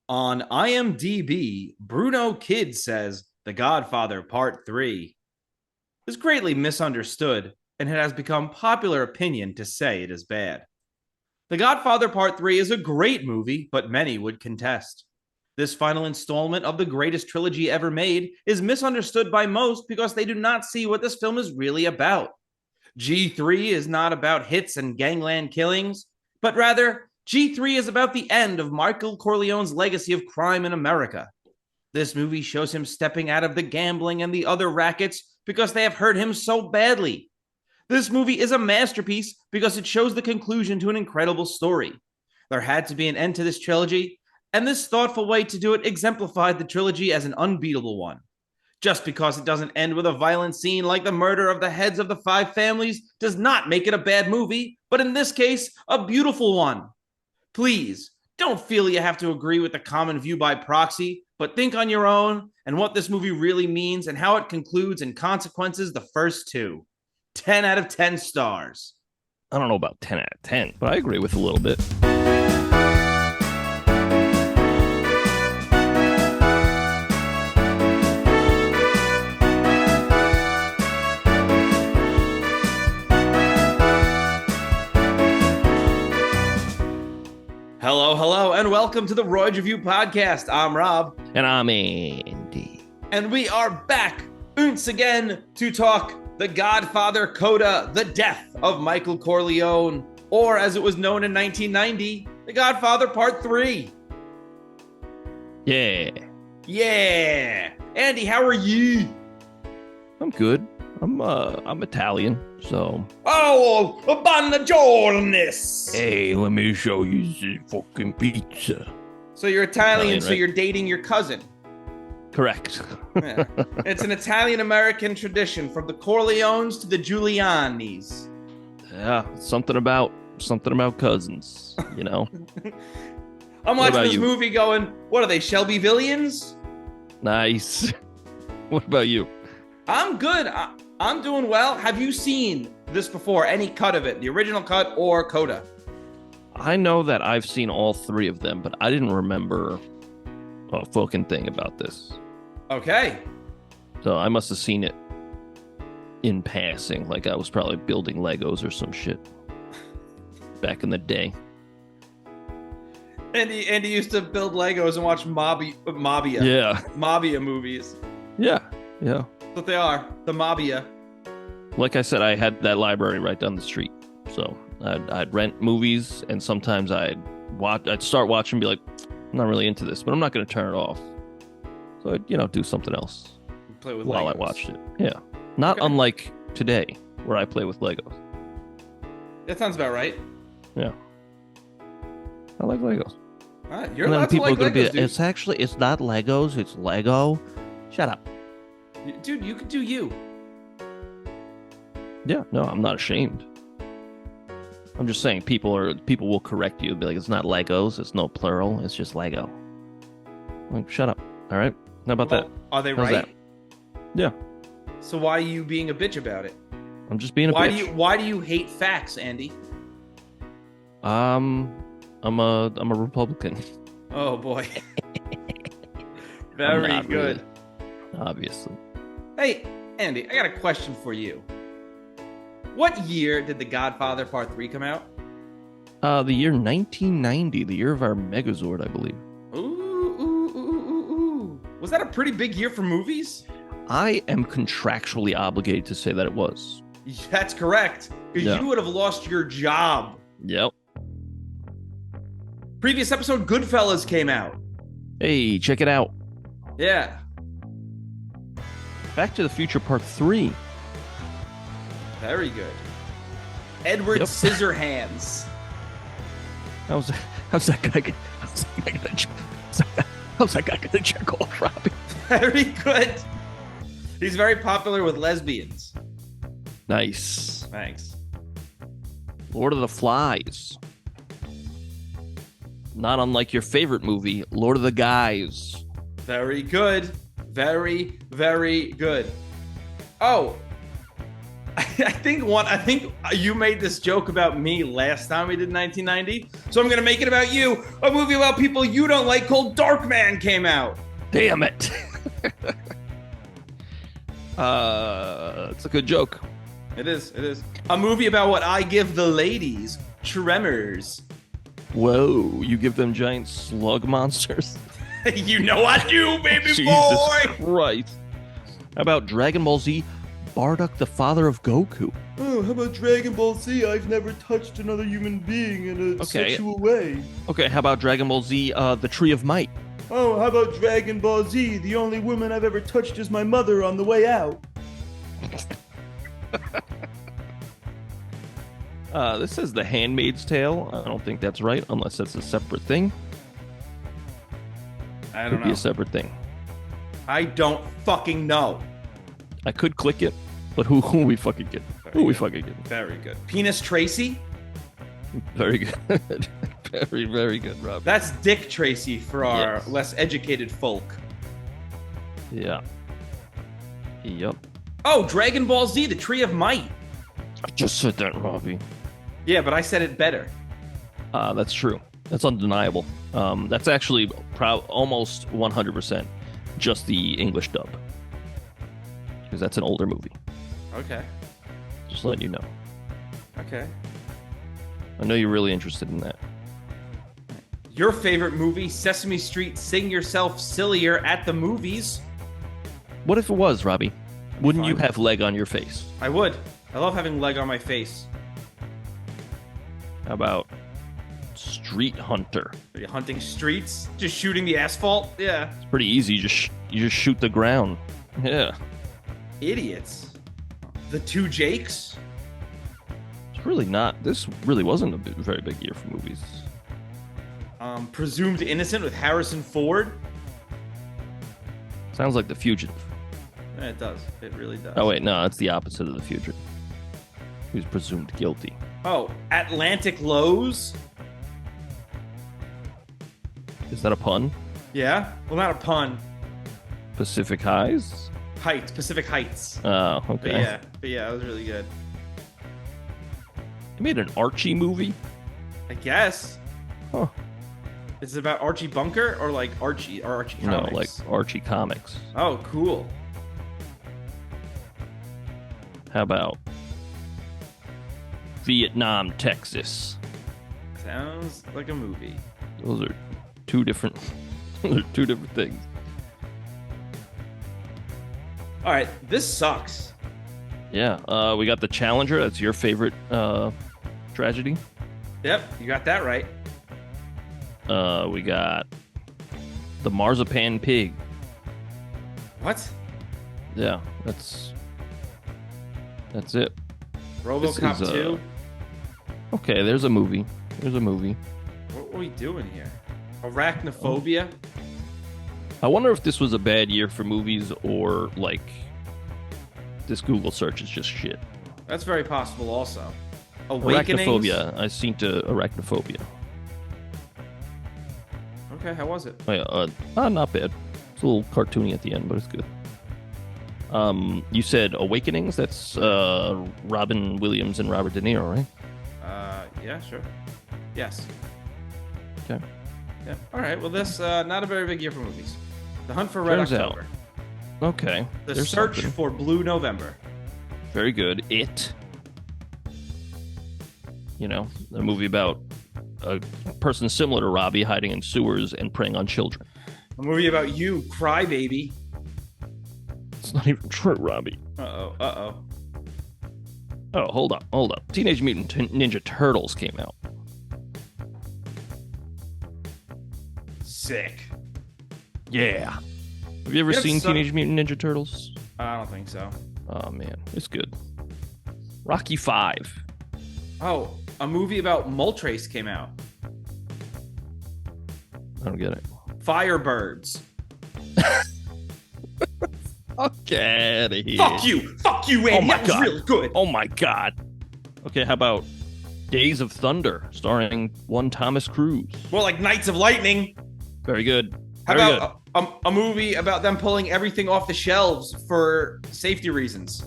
On IMDb, Bruno Kidd says The Godfather Part III is greatly misunderstood, and it has become popular opinion to say it is bad. The Godfather Part III is a great movie, but many would contest. This final installment of the greatest trilogy ever made is misunderstood by most because they do not see what this film is really about. G3 is not about hits and gangland killings, but rather, G3 is about the end of Michael Corleone's legacy of crime in America. This movie shows him stepping out of the gambling and the other rackets because they have hurt him so badly. This movie is a masterpiece because it shows the conclusion to an incredible story. There had to be an end to this trilogy, and this thoughtful way to do it exemplified the trilogy as an unbeatable one. Just because it doesn't end with a violent scene like the murder of the heads of the five families does not make it a bad movie, but in this case, a beautiful one. Please, don't feel you have to agree with the common view by proxy, but think on your own and what this movie really means and how it concludes and consequences the first two. 10 out of 10 stars. I don't know about 10 out of 10, but I agree with a little bit. Hello, and welcome to the Royds Revue podcast. I'm Rob. And I'm Andy. And we are back once again to talk The Godfather Coda, The Death of Michael Corleone, or as it was known in 1990, The Godfather Part III. Yeah. Yeah. Andy, how are you? I'm good. I'm Italian, so. Oh, buongiorno. Hey, let me show you the fucking pizza. So you're Italian, so right? you're dating your cousin. Correct. Yeah. It's an Italian-American tradition from the Corleones to the Giulianis. Yeah, something about cousins, you know. I'm watching this movie going, what are they, Shelbyvillians? Nice. What about you? I'm good. I'm doing well. Have you seen this before? Any cut of it? The original cut or Coda? I know that I've seen all three of them, but I didn't remember a fucking thing about this. Okay. So I must have seen it in passing, like I was probably building Legos or some shit back in the day. Andy used to build Legos and watch Mafia. Yeah. Mafia movies. Yeah. That's what they are. The Mafia. Like I said, I had that library right down the street. So I'd rent movies, and sometimes I'd start watching and be like, I'm not really into this, but I'm not going to turn it off. So I'd, do something else Play with while Legos. I watched it. Yeah. Not Okay. unlike today, where I play with Legos. That sounds about right. Yeah. I like Legos. All right, you're And then allowed to people like are going to Legos, be, it's not Legos, it's Lego. Shut up. Dude, you could do you. Yeah, no, I'm not ashamed. I'm just saying people will correct you. Be like, it's not Legos, it's no plural, it's just Lego. Like, shut up. All right? How about that? Are they How's right? that? Yeah. So why are you being a bitch about it? I'm just being a bitch. Why do you hate facts, Andy? I'm a Republican. Oh boy. I'm Very not good. Really, obviously. Hey, Andy, I got a question for you. What year did The Godfather Part 3 come out? The year 1990, the year of our Megazord, I believe. Ooh. Was that a pretty big year for movies? I am contractually obligated to say that it was. That's correct. Because Yeah. you would have lost your job. Yep. Previous episode, Goodfellas came out. Hey, check it out. Yeah. Back to the Future Part 3. Very good. Edward Yep. Scissorhands. How's that guy gonna check off, Robbie? Very good. He's very popular with lesbians. Nice. Thanks. Lord of the Flies. Not unlike your favorite movie, Lord of the Guys. Very good. Very, very good. Oh, I think you made this joke about me last time we did 1990, so I'm gonna make it about you. A movie about people you don't like called Darkman came out. Damn it. It's a good joke. It is. A movie about what I give the ladies, Tremors. Whoa, you give them giant slug monsters? You know I do, baby Jesus boy. Christ. How about Dragon Ball Z, Bardock, the father of Goku? Oh, how about Dragon Ball Z? I've never touched another human being in a sexual way. Okay, how about Dragon Ball Z, the Tree of Might? Oh, how about Dragon Ball Z? The only woman I've ever touched is my mother on the way out. This says The Handmaid's Tale. I don't think that's right, unless that's a separate thing. I don't Could know. be a separate thing. I don't fucking know. I could click it, but who we fucking get? Who we fucking get? Very good. Penis Tracy? Very good. Very, very good, Rob. That's Dick Tracy for our Yes. less educated folk. Yeah. Yep. Oh, Dragon Ball Z, the Tree of Might. I just said that, Robbie. Yeah, but I said it better. That's true. That's undeniable. That's actually almost 100% just the English dub. Because that's an older movie. Okay. Just letting you know. Okay. I know you're really interested in that. Your favorite movie, Sesame Street, Sing Yourself Sillier at the Movies. What if it was, Robbie? Wouldn't you Fine. have leg on your face? I would. I love having leg on my face. How about Street Hunter? Are you hunting streets? Just shooting the asphalt? Yeah. It's pretty easy. You just shoot the ground. Yeah. Idiots. The Two Jakes? It's really not. This really wasn't a very big year for movies. Presumed Innocent with Harrison Ford? Sounds like The Fugitive. It does. It really does. Oh wait, no, it's the opposite of The Fugitive. He was presumed guilty. Oh, Atlantic Lows? Is that a pun? Yeah? Well, not a pun. Pacific Highs? Heights. Pacific Heights. Oh, okay. But yeah, it was really good. They made an Archie movie? I guess. Huh. Is it about Archie Bunker or like Archie or Archie Comics? No, like Archie Comics. Oh, cool. How about Vietnam, Texas? Sounds like a movie. Those are two different things. All right, this sucks. Yeah, we got The Challenger. That's your favorite tragedy. Yep, you got that right. We got The Marzipan Pig. What? Yeah, that's it. RoboCop This is, 2? Okay, there's a movie. What are we doing here? Arachnophobia? I wonder if this was a bad year for movies or like this Google search is just shit. That's very possible also. Awakenings? Arachnophobia. I seen to Arachnophobia. Okay, how was it? Oh, yeah, not bad. It's a little cartoony at the end, but it's good. You said Awakenings? That's Robin Williams and Robert De Niro, right? Yeah, sure. Yes. Okay. Yeah. All right. Well, this not a very big year for movies. The Hunt for Red Turns out. October. Okay. The there's Search something. for Blue November. Very good. It. You know, a movie about a person similar to Robbie hiding in sewers and preying on children. A movie about you, Crybaby. It's not even true, Robbie. Uh-oh. Oh, hold up. Teenage Mutant Ninja Turtles came out. Sick. Yeah. Have you ever Yep, seen so- Teenage Mutant Ninja Turtles? I don't think so. Oh, man. It's good. Rocky 5. Oh, a movie about Moltres came out. I don't get it. Firebirds. Get out of here. Fuck you, Andy. my That was God. real good. Oh, my God. Okay, how about Days of Thunder, starring one Thomas Cruise? More like Knights of Lightning. Very good. How Very about a movie about them pulling everything off the shelves for safety reasons?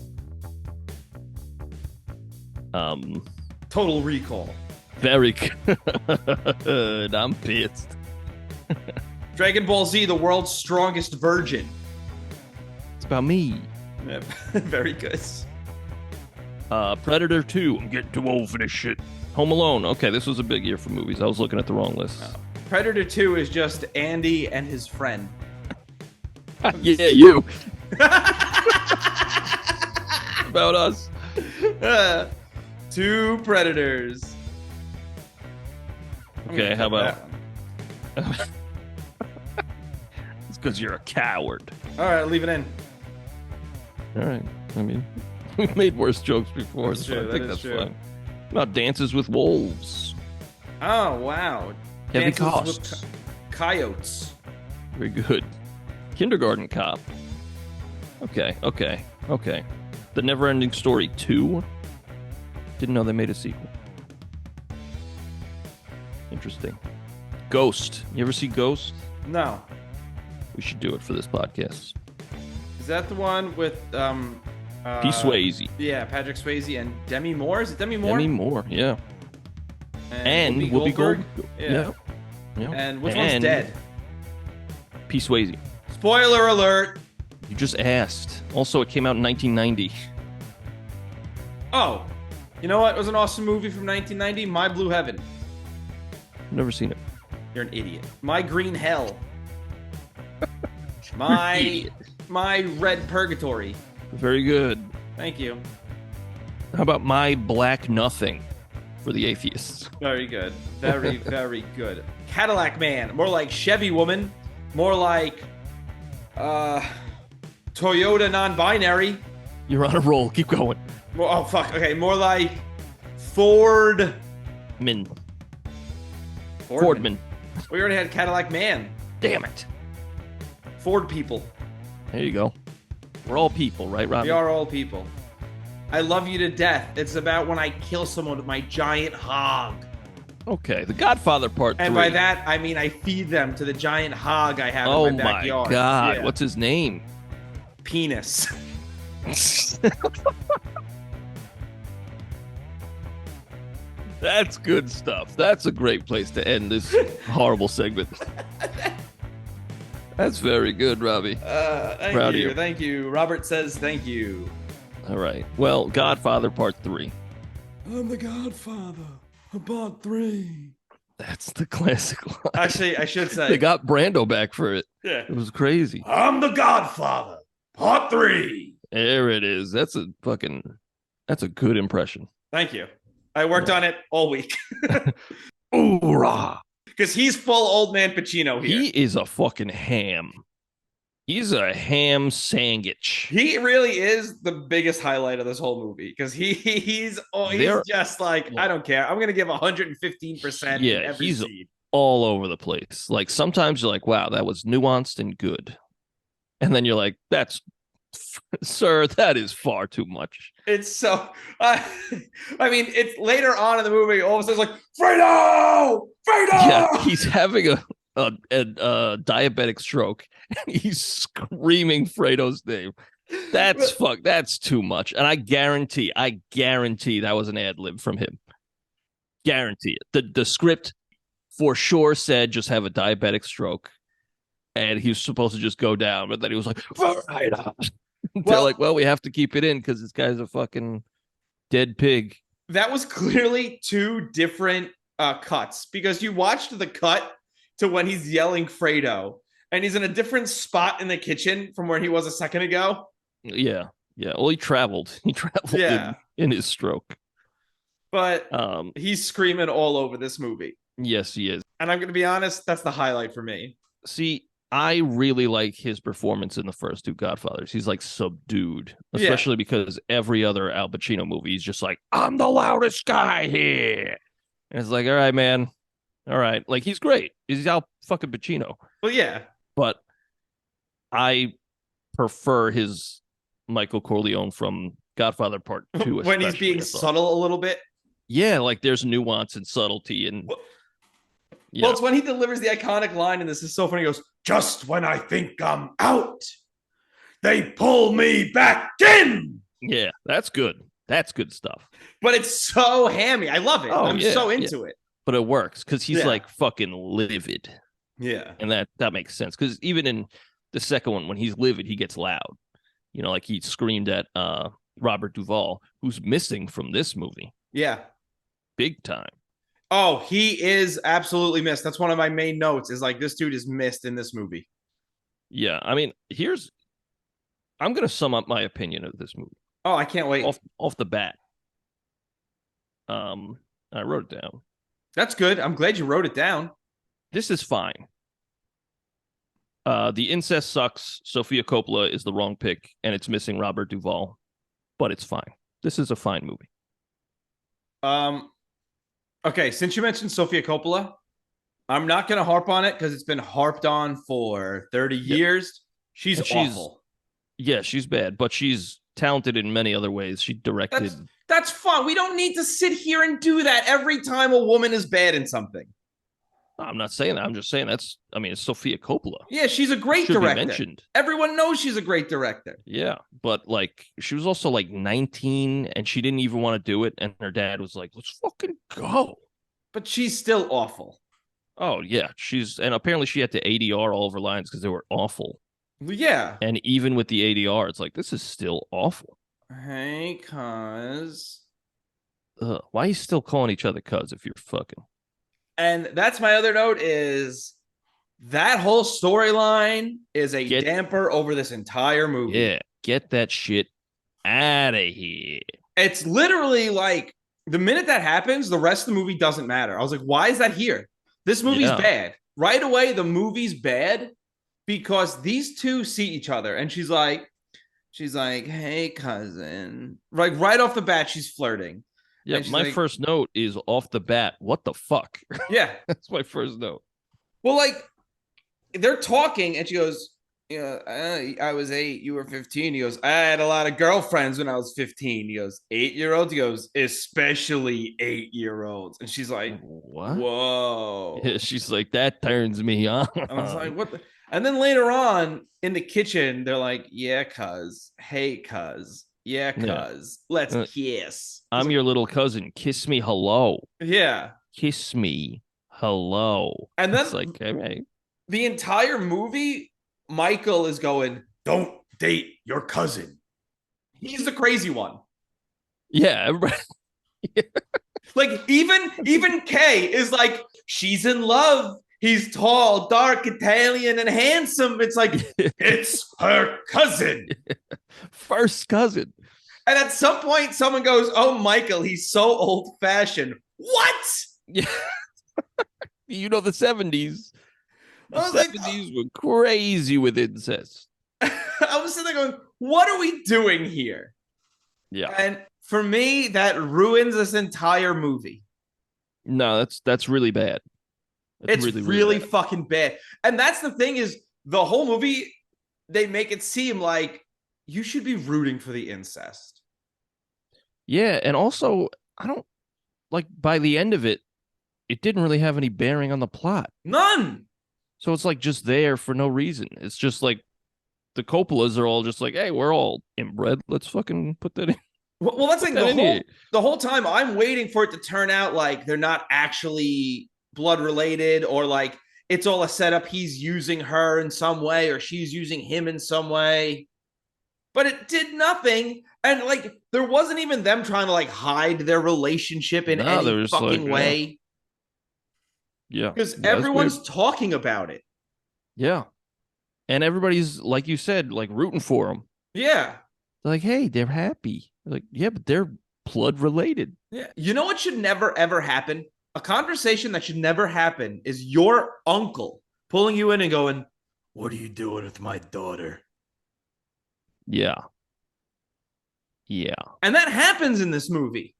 Total Recall. Very good. I'm pissed. Dragon Ball Z, the world's strongest virgin. It's about me. Yep. Very good. Predator 2. I'm getting too old for this shit. Home Alone. Okay, this was a big year for movies. I was looking at the wrong list. Predator 2 is just Andy and his friend. Yeah, you. About us. 2 Predators. Okay, how about... It's because you're a coward. All right, leave it in. All right. I mean, we've made worse jokes before, That's so true, I think that that's is true. fine. About Dances with Wolves. Oh, wow. Heavy Dances costs. with coyotes. Very good. Kindergarten Cop. Okay. The Neverending Story 2. Didn't know they made a sequel. Interesting. Ghost. You ever see Ghost? No. We should do it for this podcast. Is that the one with P. Swayze. Yeah, Patrick Swayze and Demi Moore. Is it Demi Moore? Demi Moore, yeah. And Whoopi Goldberg. Yeah. And which one's dead? P. Swayze. Spoiler alert. You just asked. Also, it came out in 1990. Oh, you know what? It was an awesome movie from 1990. My Blue Heaven. Never seen it. You're an idiot. My Green Hell. My Red Purgatory. Very good. Thank you. How about My Black Nothing for the atheists? Very good. Very, very good. Cadillac Man. More like Chevy Woman. More like Toyota Non-Binary. You're on a roll. Keep going. Oh, fuck. Okay, more like Ford. Fordman. We already had Cadillac Man. Damn it. Ford people. There you go. We're all people, right, Robbie? We are all people. I love you to death. It's about when I kill someone with my giant hog. Okay, The Godfather Part 3. And by that, I mean I feed them to the giant hog I have oh in my backyard. Oh my God. Yeah. What's his name? Penis. That's good stuff. That's a great place to end this horrible segment. That's very good, Robbie. Thank you. Thank you. Robert says thank you. All right. Well, Godfather Part 3. I'm the Godfather of Part 3. That's the classic line. Actually, I should say. They got Brando back for it. Yeah. It was crazy. I'm the Godfather Part 3. There it is. That's a good impression. Thank you. I worked on it all week. Hoorah! Because he's full old man Pacino here. He is a fucking ham. He's a ham sandwich. He really is the biggest highlight of this whole movie because he's just like, I don't care. I'm gonna give 115% in every scene. All over the place. Like sometimes you're like, wow, that was nuanced and good. And then you're like, sir, that is far too much. It's so I mean, it's later on in the movie, all of a sudden it's like, Fredo! Yeah, he's having a diabetic stroke. He's screaming Fredo's name. That's too much. And I guarantee that was an ad lib from him. Guarantee it. The script for sure said just have a diabetic stroke. And he was supposed to just go down, but then he was like, Fredo. They're like, well, we have to keep it in because this guy's a fucking dead pig. That was clearly 2 different cuts because you watched the cut to when he's yelling Fredo and he's in a different spot in the kitchen from where he was a second ago. Yeah. Well, he traveled in his stroke. But he's screaming all over this movie. Yes, he is. And I'm going to be honest, that's the highlight for me. See, I really like his performance in the first 2 Godfathers. He's like subdued, especially because every other Al Pacino movie, he's just like, I'm the loudest guy here. And it's like, all right, man. All right. Like, he's great. He's Al fucking Pacino. Well, yeah. But I prefer his Michael Corleone from Godfather Part 2. When he's being subtle a little bit. Yeah, like there's nuance and subtlety. And well, it's when he delivers the iconic line, and this is so funny. He goes, just when I think I'm out, they pull me back in. Yeah, that's good. That's good stuff. But it's so hammy. I love it. Oh, I'm yeah, so yeah. into it. But it works because he's Yeah. like fucking livid. Yeah. And that makes sense. Because even in the second one, when he's livid, he gets loud. You know, like he screamed at Robert Duvall, who's missing from this movie. Yeah. Big time. Oh, he is absolutely missed. That's one of my main notes is like this dude is missed in this movie. Yeah. I mean, I'm going to sum up my opinion of this movie. Oh, I can't wait. Off the bat. I wrote it down. That's good. I'm glad you wrote it down. This is fine. The incest sucks. Sofia Coppola is the wrong pick, and it's missing Robert Duvall, but it's fine. This is a fine movie. Okay, since you mentioned Sofia Coppola, I'm not going to harp on it because it's been harped on for 30 years. She's awful. Yeah, she's bad, but she's talented in many other ways. She directed. That's fun. We don't need to sit here and do that every time a woman is bad in something. I'm not saying that. I'm just saying it's Sofia Coppola. Yeah, she's a great Should director. Be mentioned. Everyone knows she's a great director. Yeah, but like she was also like 19 and she didn't even want to do it. And her dad was like, let's fucking go. But she's still awful. Oh, yeah. And apparently she had to ADR all of her lines because they were awful. Yeah. And even with the ADR, it's like, this is still awful. Hey, cuz. Why are you still calling each other cuz if you're fucking? And that's my other note is that whole storyline is a damper over this entire movie. Yeah, get that shit out of here. It's literally like the minute that happens, the rest of the movie doesn't matter. I was like, why is that here? This movie's bad. Right away, the movie's bad because these two see each other. And she's like, hey, cousin. Like right off the bat, she's flirting. Yeah, my first note is off the bat. What the fuck? Yeah. That's my first note. Well, like, they're talking, and she goes, I was 8, you were 15. He goes, I had a lot of girlfriends when I was 15. He goes, 8-year-olds? He goes, especially 8-year-olds. And she's like, what? Whoa. Yeah, she's like, that turns me on. I was like, what the? And then later on in the kitchen, they're like, yeah, cuz. Hey, cuz. Yeah, cuz. Let's kiss. I'm your little cousin. Kiss me hello. Yeah. Kiss me hello. And then it's like, okay. The entire movie, Michael is going, don't date your cousin. He's the crazy one. Yeah, everybody. Like even Kay is like, she's in love. He's tall, dark, Italian, and handsome. It's like, it's her cousin. First cousin. And at some point, someone goes, oh, Michael, he's so old-fashioned. What? Yeah. You know, the 70s. The 70s were crazy with incest. I was sitting there going, what are we doing here? Yeah. And for me, that ruins this entire movie. No, that's really bad. It's really fucking bad. And that's the thing is, the whole movie, they make it seem like you should be rooting for the incest. Yeah, and also, I don't, like, by the end of it, it didn't really have any bearing on the plot. None! So it's like just there for no reason. It's just like the Coppolas are all just like, hey, we're all inbred. Let's fucking put that in. Well, that's like the whole time I'm waiting for it to turn out like they're not actually blood related, or like it's all a setup. He's using her in some way, or she's using him in some way. But it did nothing. And like there wasn't even them trying to like hide their relationship in any fucking way. Yeah. Because everyone's talking about it. Yeah. And everybody's, like you said, like rooting for them. Yeah. They're like, hey, they're happy. They're like, yeah, but they're blood related. Yeah. You know what should never, ever happen? A conversation that should never happen is your uncle pulling you in and going, what are you doing with my daughter? Yeah. Yeah. And that happens in this movie.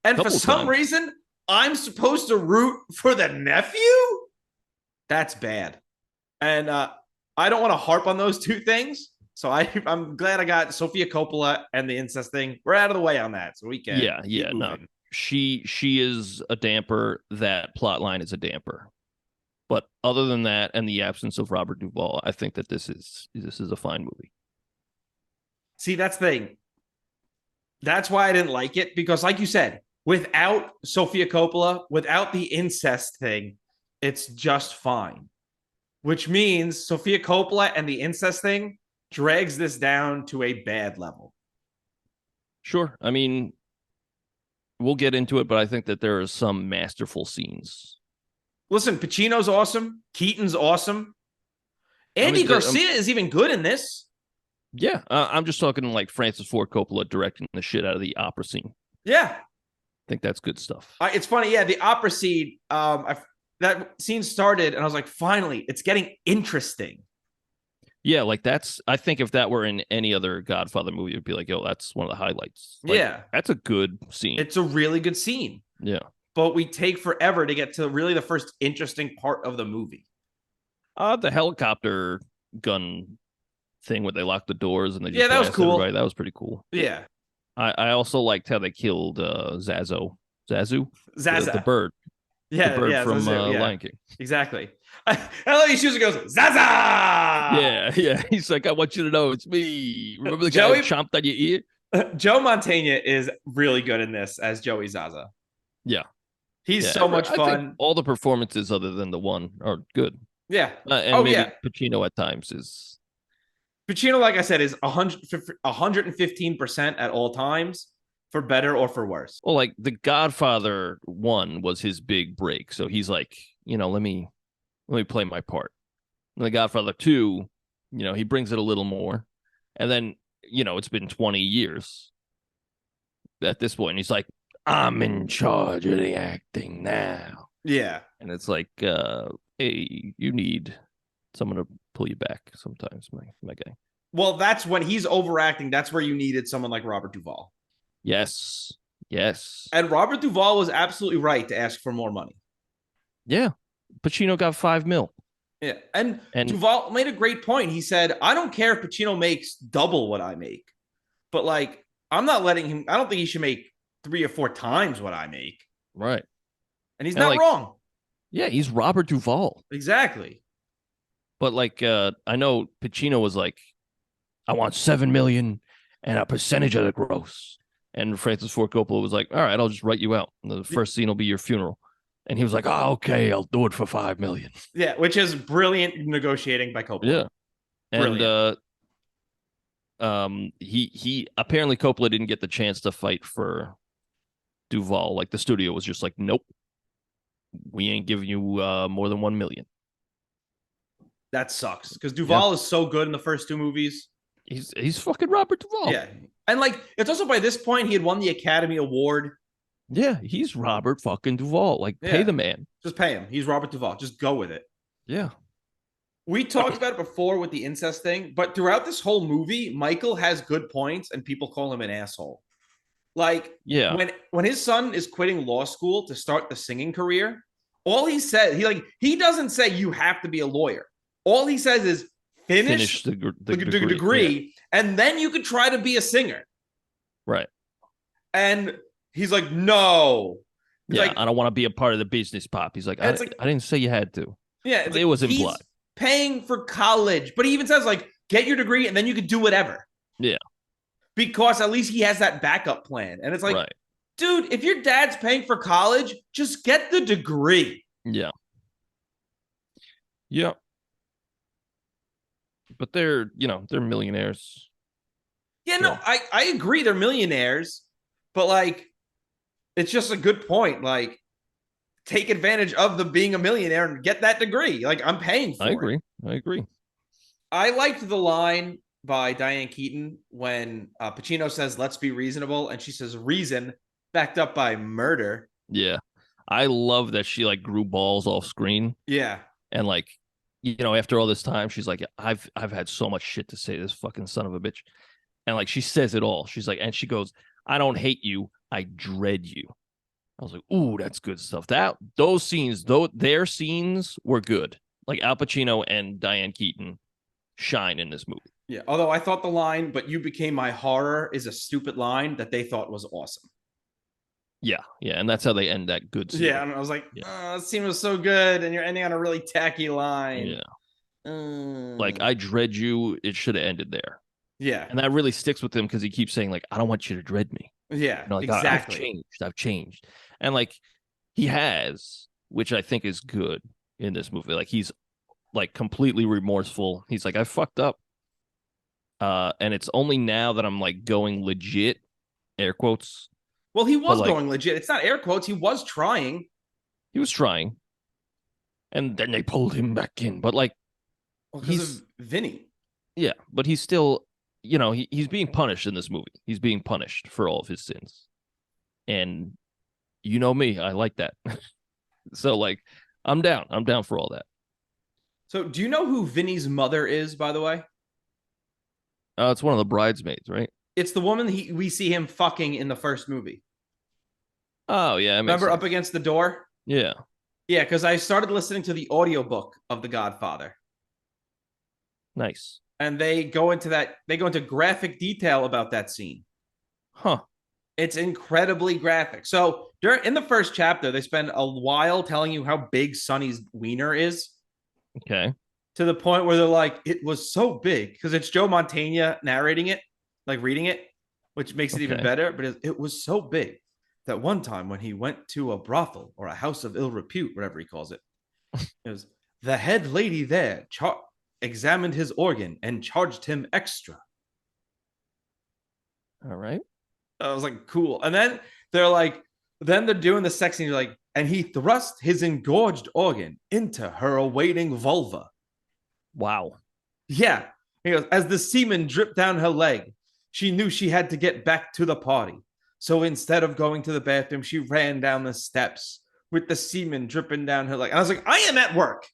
And for some reason, I'm supposed to root for the nephew? That's bad. And I don't want to harp on those two things. So I'm glad I got Sofia Coppola and the incest thing. We're out of the way on that. So we can. Yeah. No. She is a damper. That plot line is a damper. But other than that, and the absence of Robert Duvall, I think that this is a fine movie. See, that's the thing. That's why I didn't like it, because like you said, without Sofia Coppola, without the incest thing, it's just fine. Which means Sofia Coppola and the incest thing drags this down to a bad level. Sure. I mean, we'll get into it, but I think that there are some masterful scenes. Listen, Pacino's awesome. Keaton's awesome. I Andy mean, Garcia is even good in this. yeah, I'm just talking like Francis Ford Coppola directing the shit out of the opera scene. Yeah. I think that's good stuff. It's funny. Yeah, the opera scene, that scene started, and I was like, finally, it's getting interesting. Yeah, like that's, I think if that were in any other Godfather movie, it'd be like, yo, that's one of the highlights. Like, Yeah. that's a good scene. It's a really good scene. Yeah. But we take forever to get to really the first interesting part of the movie. The helicopter gun thing where they lock the doors and they just Yeah, that was blast cool. everybody. That was pretty cool. Yeah. I also liked how they killed Zazu, Zaza. the bird, Yeah, the bird yeah, from Zazu, yeah. Lion King. Exactly. I love he shoots and goes, Zaza! Yeah. He's like, I want you to know it's me. Remember the guy Joey- who chomped on your ear? Joe Mantegna is really good in this as Joey Zaza. Yeah. He's Yeah, so much I fun. think all the performances other than the one are good. Yeah. And maybe Pacino at times is. Pacino, like I said, is 115% at all times, for better or for worse. Well, like The Godfather 1 was his big break. So he's like, let me play my part. And The Godfather 2, he brings it a little more. And then, it's been 20 years at this point. He's like, I'm in charge of the acting now. Yeah. And it's like, hey, you need someone to pull you back sometimes, my guy. Well, that's when he's overacting. That's where you needed someone like Robert Duvall. Yes. And Robert Duvall was absolutely right to ask for more money. Yeah. Pacino got $5 million. Yeah. And Duvall made a great point. He said, I don't care if Pacino makes double what I make, but like, I'm not letting him, I don't think he should make 3 or 4 times what I make. Right. And he's not wrong. Yeah, he's Robert Duvall. Exactly. But like, I know Pacino was like, I want $7 million and a percentage of the gross. And Francis Ford Coppola was like, all right, I'll just write you out. The first scene will be your funeral. And he was like, oh, okay, I'll do it for $5 million. Yeah, which is brilliant negotiating by Coppola. Yeah. Brilliant. And he apparently Coppola didn't get the chance to fight for Duvall. Like the studio was just like, nope, we ain't giving you more than $1 million. That sucks because Duvall is so good in the first 2 movies. He's fucking Robert Duvall. Yeah, and like it's also by this point he had won the Academy Award. Yeah, he's Robert fucking Duvall. Like, pay the man. Just pay him. He's Robert Duvall. Just go with it. Yeah. We talked about it before with the incest thing, but throughout this whole movie, Michael has good points and people call him an asshole. Like, when his son is quitting law school to start the singing career, all he said, he doesn't say you have to be a lawyer. All he says is finish the degree and then you could try to be a singer. Right. And he's like, no. Yeah, like, I don't want to be a part of the business, Pop. He's like, I didn't say you had to. Yeah. It was implied. Paying for college, but he even says, like, get your degree and then you could do whatever. Yeah. Because at least he has that backup plan. And it's like, dude, if your dad's paying for college, just get the degree. Yeah. Yeah. But they're millionaires. Yeah, no, I agree they're millionaires, but like, it's just a good point. Like, take advantage of the being a millionaire and get that degree. Like, I'm paying for it. I agree. I liked the line by Diane Keaton when Pacino says, let's be reasonable. And she says, reason backed up by murder. Yeah. I love that she like grew balls off screen. Yeah. And like, after all this time, she's like, I've had so much shit to say to this fucking son of a bitch. And like, she says it all. She's like, and she goes, I don't hate you. I dread you. I was like, ooh, that's good stuff. Those scenes, their scenes were good. Like Al Pacino and Diane Keaton shine in this movie. Yeah. Although I thought the line, but you became my horror is a stupid line that they thought was awesome. Yeah. Yeah. And that's how they end that good scene. Yeah. And I was like, oh, this scene was so good. And you're ending on a really tacky line. Yeah. Like, I dread you. It should have ended there. Yeah. And that really sticks with him because he keeps saying, like, I don't want you to dread me. Yeah, You know, like, I've exactly. changed. I've changed. And like he has, which I think is good in this movie. Like he's like completely remorseful. He's like, I fucked up. And it's only now that I'm like going legit, air quotes. Well, he But was like going legit. It's not air quotes. He was trying. he was trying. And then they pulled him back in. But like Well, because of he's Vinny. yeah, but he's still, you know, he's being punished in this movie. He's being punished for all of his sins. And you know me, I like that. So like I'm down. I'm down for all that. So, do you know who Vinny's mother is, by the way? It's one of the bridesmaids, right? It's the woman we see him fucking in the first movie. Oh yeah, that makes Remember sense. up against the door? Yeah. Yeah, because I started listening to the audiobook of The Godfather. Nice. And they go into graphic detail about that scene. Huh. It's incredibly graphic. So in the first chapter, they spend a while telling you how big Sonny's wiener is, Okay. to the point where they're like, it was so big, because it's Joe Mantegna narrating it, like reading it, which makes it even Okay. better. But it was so big that one time when he went to a brothel or a house of ill repute, whatever he calls it, it was the head lady there examined his organ and charged him extra. All right. I was like, cool. And then they're like, then they're doing the sex scene. You're like, and he thrust his engorged organ into her awaiting vulva. Wow. Yeah. He goes, as the semen dripped down her leg, she knew she had to get back to the party. So instead of going to the bathroom, she ran down the steps with the semen dripping down her leg. And I was like, I am at work.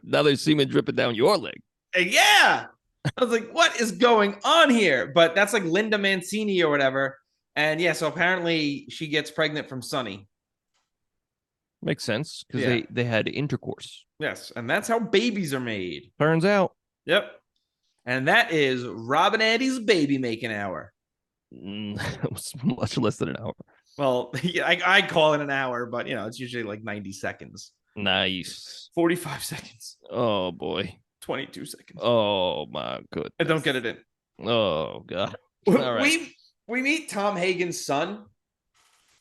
Now there's semen dripping down your leg. And yeah. I was like, what is going on here? But that's like Linda Mancini or whatever. And yeah, so apparently she gets pregnant from Sonny. Makes sense because Yeah. they had intercourse. Yes. And that's how babies are made. Turns out. Yep. And that is Robin Andy's baby making hour. It was much less than an hour. Well, I call it an hour, but you know, it's usually like 90 seconds. Nice. 45 seconds. Oh boy. 22 seconds. Oh my goodness. I don't get it in. Oh god. All right. We meet Tom Hagen's son,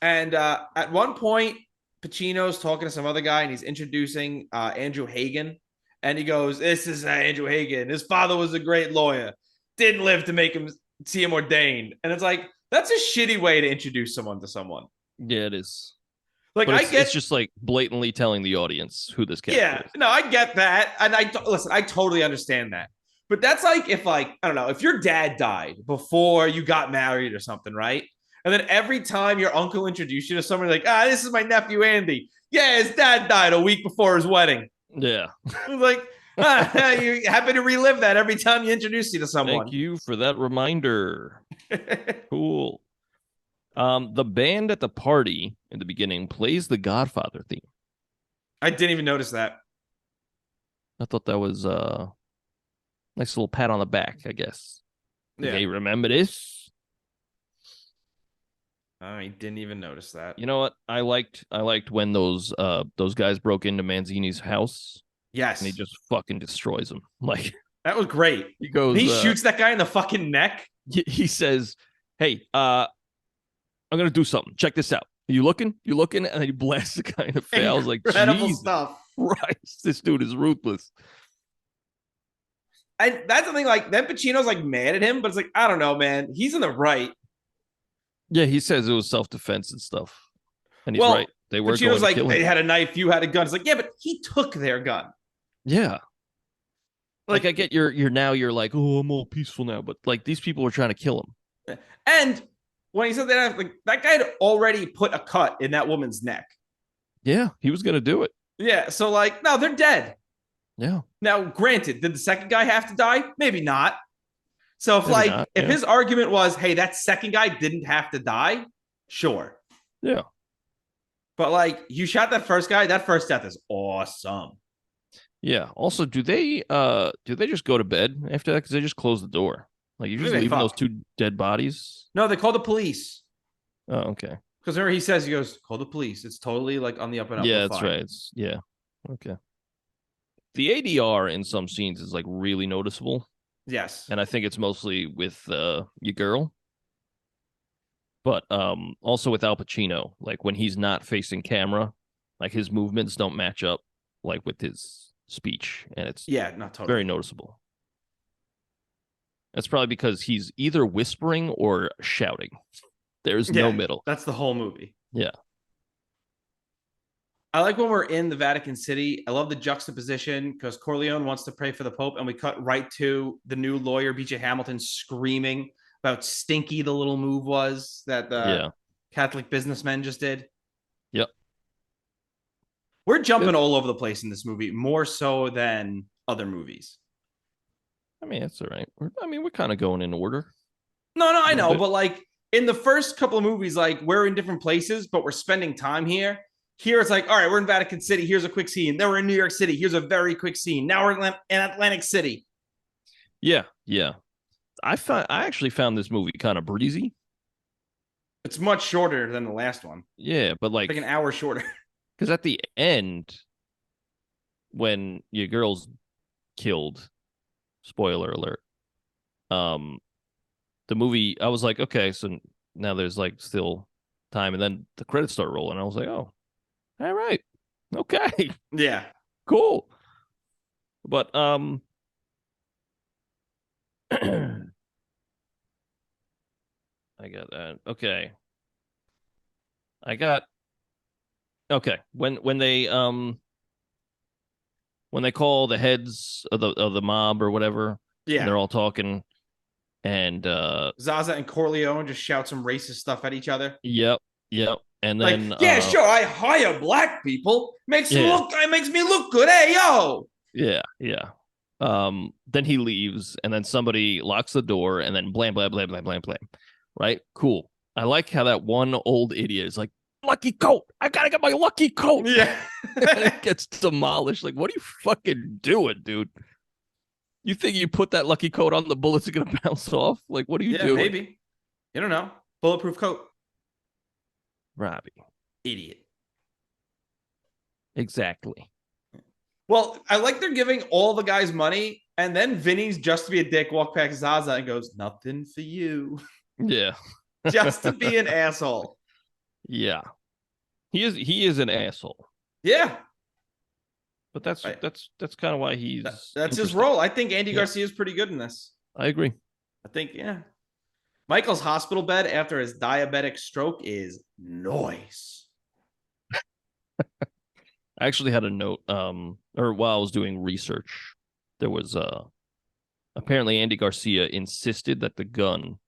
and at one point, Pacino's talking to some other guy, and he's introducing Andrew Hagen, and he goes, "This is Andrew Hagen. His father was a great lawyer. Didn't live to make him see him ordained." And it's like, that's a shitty way to introduce someone to someone. Yeah, it is. Like, but it's just like blatantly telling the audience who this character is. No, I get that, and listen, I totally understand that. But that's like if, like, I don't know, if your dad died before you got married or something, right? And then every time your uncle introduced you to somebody, like, this is my nephew Andy. Yeah, his dad died a week before his wedding. Yeah. Like, you're happy to relive that every time you introduce you to someone. Thank you for that reminder. Cool. The band at the party in the beginning plays the Godfather theme. I didn't even notice that. I thought that was a nice little pat on the back, I guess. Yeah. Hey, remember this? I didn't even notice that. You know what? I liked when those guys broke into Manzini's house. Yes. And he just fucking destroys him. Like, that was great. He goes, he shoots that guy in the fucking neck. He says, "Hey, I'm gonna do something. Check this out. Are you looking? You looking?" And then he blasts the guy in the face. I was like, incredible Jesus stuff. Christ, this dude is ruthless. And that's the thing, like, then Pacino's like mad at him, but it's like, I don't know, man. He's in the right. Yeah, he says it was self-defense and stuff. And he's right. They were Pacino's going to kill him. They had a knife, you had a gun. It's like, yeah, but he took their gun. Yeah. Like I get you're like, oh, I'm all peaceful now, but like these people were trying to kill him. And when he said that, like, that guy had already put a cut in that woman's neck. Yeah, he was gonna do it. Yeah, so like, no, they're dead. Yeah. Now, granted, did the second guy have to die? Maybe not. So if his argument was, hey, that second guy didn't have to die, sure. Yeah. But like, you shot that first guy, that first death is awesome. Yeah. Also, do they just go to bed after that? Because they just close the door. Like, you're just leaving those two dead bodies? No, they call the police. Oh, okay. Because remember, he goes, call the police. It's totally like on the up and up. Yeah, that's right. Okay. The ADR in some scenes is like really noticeable. Yes. and I think it's mostly with your girl, but also with Al Pacino. Like when he's not facing camera, like his movements don't match up like with his speech, and it's Yeah, not very totally. noticeable. That's probably because he's either whispering or shouting. There's no Yeah, middle. that's the whole movie. Yeah. I like when we're in the Vatican City. I love the juxtaposition because Corleone wants to pray for the Pope, and we cut right to the new lawyer, B.J. Hamilton, screaming about stinky the little move was that the Yeah. Catholic businessmen just did. Yep. We're jumping Good. all over the place in this movie, more so than other movies. I mean, that's all right. We're kind of going in order No, a I little know, bit. but like in the first couple of movies, like we're in different places, but we're spending time here. Here it's like, all right, we're in Vatican City. Here's a quick scene. Then we're in New York City. Here's a very quick scene. Now we're in Atlantic City. Yeah. Yeah. I actually found this movie kind of breezy. It's much shorter than the last one. Yeah, but Like like an hour shorter. because at the end, when your girl's killed, spoiler alert, um, the movie, I was like, okay, so now there's like still time, and then the credits start rolling. I was like, oh, all right, okay, Yeah. cool. But I got that. Okay, I got okay. When they call the heads of the mob or whatever, and Yeah. they're all talking, and Zaza and Corleone just shout some racist stuff at each other. yep, yep, and Like, then yeah, sure, I hire black people. yeah, It makes me look good. Hey, yo. yeah, yeah. Then he leaves, and then somebody locks the door, and then blam, blam, blam, blam, blam, blam. Right? Cool. I like how that one old idiot is like, lucky coat. I gotta get my lucky coat. Yeah. And it gets demolished. Like, what are you fucking doing, dude? You think you put that lucky coat on, the bullets are gonna bounce off? Like, what are you Yeah, doing? maybe. You don't know. Bulletproof coat. Robbie. Idiot. Exactly. Well, I like they're giving all the guys money, and then Vinny's just to be a dick, walk past Zaza and goes, nothing for you. Yeah. Just to be an asshole. Yeah. He is an asshole. Yeah. But that's Right. that's kind of why he's That's his interesting. role. I think Andy Yeah. Garcia is pretty good in this. I agree. I think, yeah. Michael's hospital bed after his diabetic stroke is noise. I actually had a note, or while I was doing research, there was apparently Andy Garcia insisted that the gun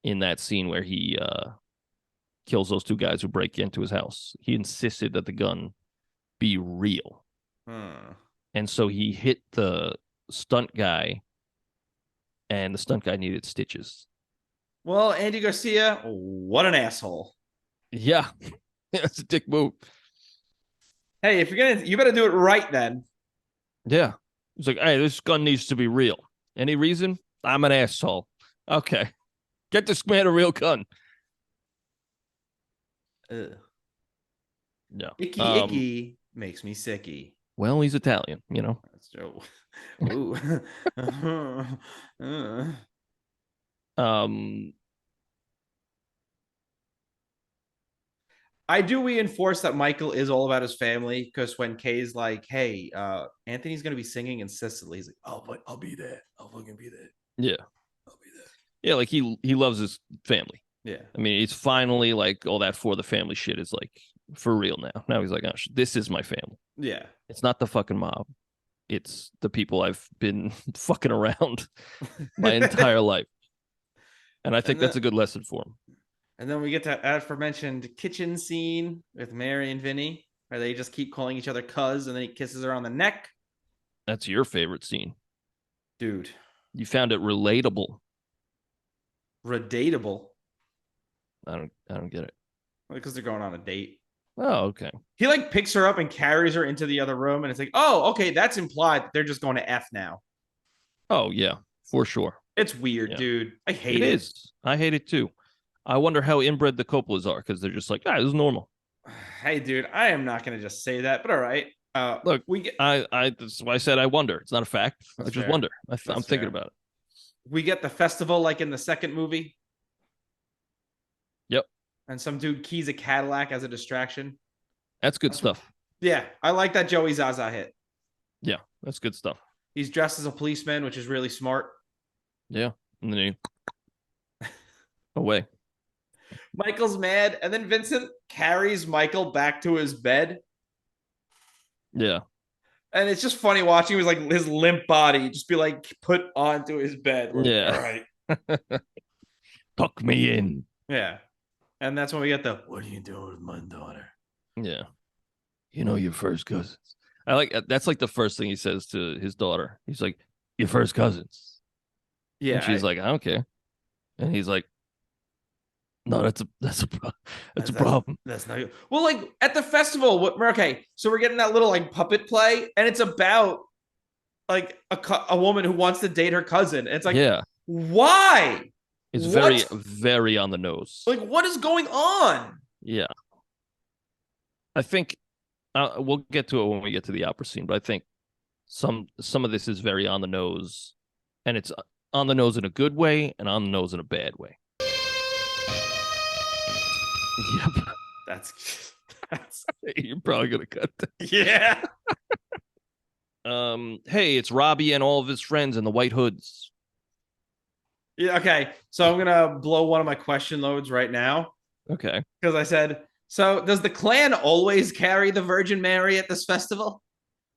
in that scene where he kills those two guys who break into his house, he insisted that the gun be real. And so he hit the stunt guy, and the stunt guy needed stitches. Well, Andy Garcia, what an asshole. Yeah. It's a dick move. Hey, if you're gonna, you better do it right then. Yeah. It's like, hey, this gun needs to be real. Any reason? I'm an asshole. Okay. Get this man a real gun. Ugh. No. Icky makes me sicky. Well, he's Italian, you know. That's true. Ooh. Um, I do reinforce that Michael is all about his family because when Kay's like, hey, Anthony's gonna be singing in Sicily, he's like, oh, but I'll be there. I'll fucking be there. yeah. I'll be there. Yeah, like he loves his family. Yeah. I mean, it's finally like all that for the family shit is like for real now. Now he's like, oh, this is my family. Yeah. It's not the fucking mob. It's the people I've been fucking around my entire life. And I think that's a good lesson for him. And then we get that aforementioned kitchen scene with Mary and Vinny, where they just keep calling each other cuz, and then he kisses her on the neck. That's your favorite scene. Dude. You found it relatable. Redatable. I don't get it. Because they're going on a date. Oh, okay. He like picks her up and carries her into the other room, and it's like, oh, okay, that's implied that they're just going to F now. Oh, yeah, for sure. It's weird, Yeah. dude. I hate it. It is. I hate it too. I wonder how inbred the Coppolas are because they're just like, this is normal. Hey, dude, I am not going to just say that, but all right. Look, We get that's why I said I wonder. It's not a fact. I that's just fair. wonder. I'm That's thinking fair. about it. We get the festival like in the second movie, Yep, and some dude keys a Cadillac as a distraction. that's good That's stuff. yeah, I like that Joey Zaza hit. Yeah, that's good stuff. He's dressed as a policeman, which is really smart. Yeah, and then you away. Michael's mad, and then Vincent carries Michael back to his bed. Yeah, And it's just funny watching his like his limp body just be like put onto his bed. Like, all yeah. right. Tuck me in. Yeah. And that's when we get the what are you doing with my daughter? Yeah, you know your first cousins. I like that's like the first thing he says to his daughter. He's like, "Your first cousins," and Yeah, she's like, "I don't care," and he's like, "No, that's a that's problem." that's not good. Well, like at the festival, okay, so we're getting that little like puppet play, and it's about like a woman who wants to date her cousin. And it's like, Yeah, why? it's very What? very on the nose. Like, what is going on? Yeah, I think we'll get to it when we get to the opera scene, but I think some of this is very on the nose, and it's on the nose in a good way and on the nose in a bad way. Yep. That's You're probably gonna cut that. yeah. Hey, it's Robbie and all of his friends in the white hoods. Yeah, okay. So I'm gonna blow one of my question loads right now Okay. because I said, so does the clan always carry the Virgin Mary at this festival?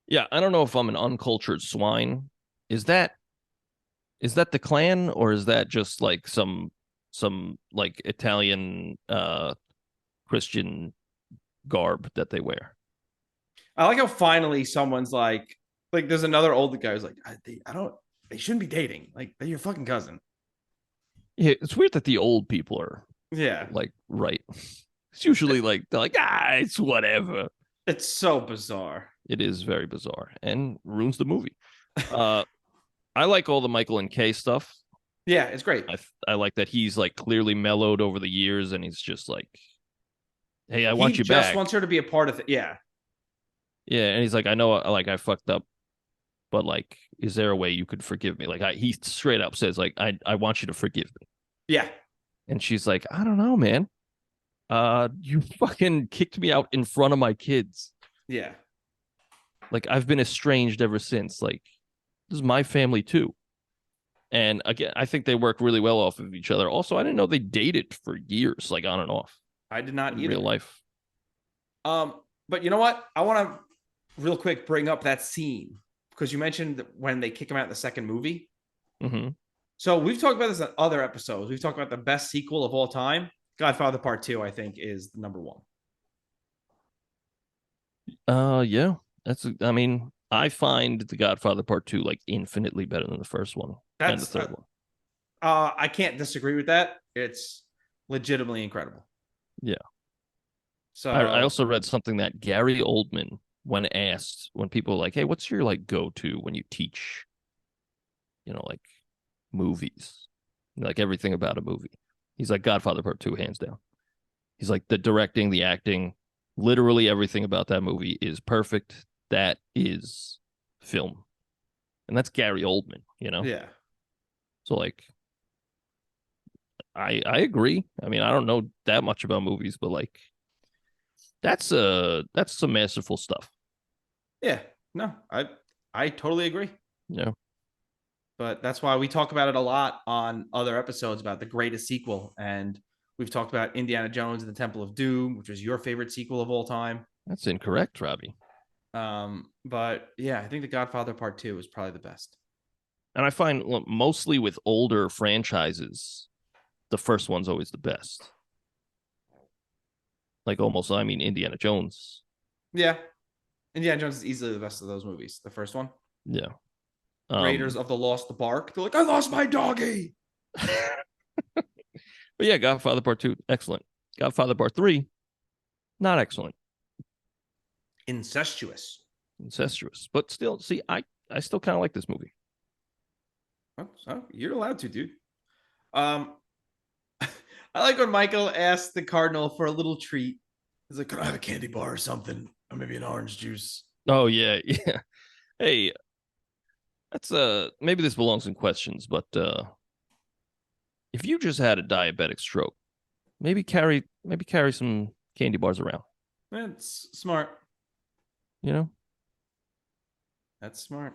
Yeah, I don't know if I'm an uncultured swine. Is that the clan, or is that just like some like Italian Christian garb that they wear? I like how finally someone's like there's another old guy who's like, I don't, they shouldn't be dating. Like they're your fucking cousin. Yeah, it's weird that the old people are Yeah, like right. It's usually like they're like, it's whatever. it's so bizarre. It is very bizarre and ruins the movie. Uh I like all the Michael and Kay stuff. Yeah, it's great. I like that he's like clearly mellowed over the years, and he's just like, "Hey, I He want you just back." wants her to be a part of it. Yeah, Yeah, and he's like, "I know, like I fucked up, but like, is there a way you could forgive me?" Like, he straight up says, "Like, I want you to forgive me." yeah, And she's like, "I don't know, man. You fucking kicked me out in front of my kids. yeah. Like, I've been estranged ever since. Like, this is my family too." And again, I think they work really well off of each other. Also, I didn't know they dated for years, like on and off I did not in either. real life. But you know what? I want to real quick bring up that scene because you mentioned when they kick him out in the second movie. Mm-hmm. So we've talked about this in other episodes. We've talked about the best sequel of all time. Godfather Part II, I think, is the number one. Yeah. I mean, I find The Godfather Part 2 like infinitely better than the first one and the That's third one. I can't disagree with that. It's legitimately incredible. Yeah. I So also read something that Gary Oldman, when asked, when people are like, "Hey, what's your like go-to when you teach, like movies, like everything about a movie?" He's like, Godfather Part 2, hands down. He's like, the directing, the acting, literally everything about that movie is perfect. That is film. And that's Gary Oldman. yeah, So like I agree. I mean, I don't know that much about movies, but like that's some masterful stuff. yeah. No, I totally agree. Yeah. But that's why we talk about it a lot on other episodes about the greatest sequel. And we've talked about Indiana Jones and the Temple of Doom, which is your favorite sequel of all time. That's incorrect, Robbie. But yeah, I think The Godfather Part Two is probably the best. And I find mostly with older franchises, the first one's always the best. Like almost, I mean, Indiana Jones. Yeah, Indiana Jones is easily the best of those movies. The first one, Yeah. Raiders of the Lost Ark. They're like, I lost my doggy. But yeah, Godfather Part 2, excellent. Godfather Part 3, not excellent. Incestuous. Incestuous. But still, see, I still kind of like this movie. Oh, so you're allowed to, dude. Um, I like when Michael asked the Cardinal for a little treat. He's like, could I have a candy bar or something? Or maybe an orange juice. Oh yeah, yeah. Hey, that's maybe this belongs in questions, but if you just had a diabetic stroke, maybe carry some candy bars around. That's smart. You know, That's smart.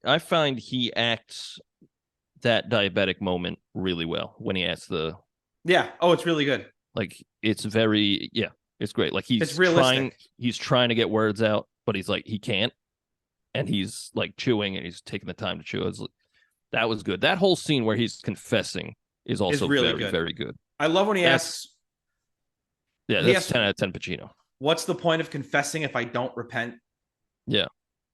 I find he acts that diabetic moment really well when he asks the Yeah. Oh, it's really good. like. It's very yeah, it's great. Like It's realistic. he's trying to get words out, but he's like he can't, and he's like chewing and he's taking the time to chew. That was good. That whole scene where he's confessing is It's also really very good. very good. I love when he That's asks. yeah, He that's asks, 10 out of 10 Pacino. "What's the point of confessing if I don't repent?" Yeah,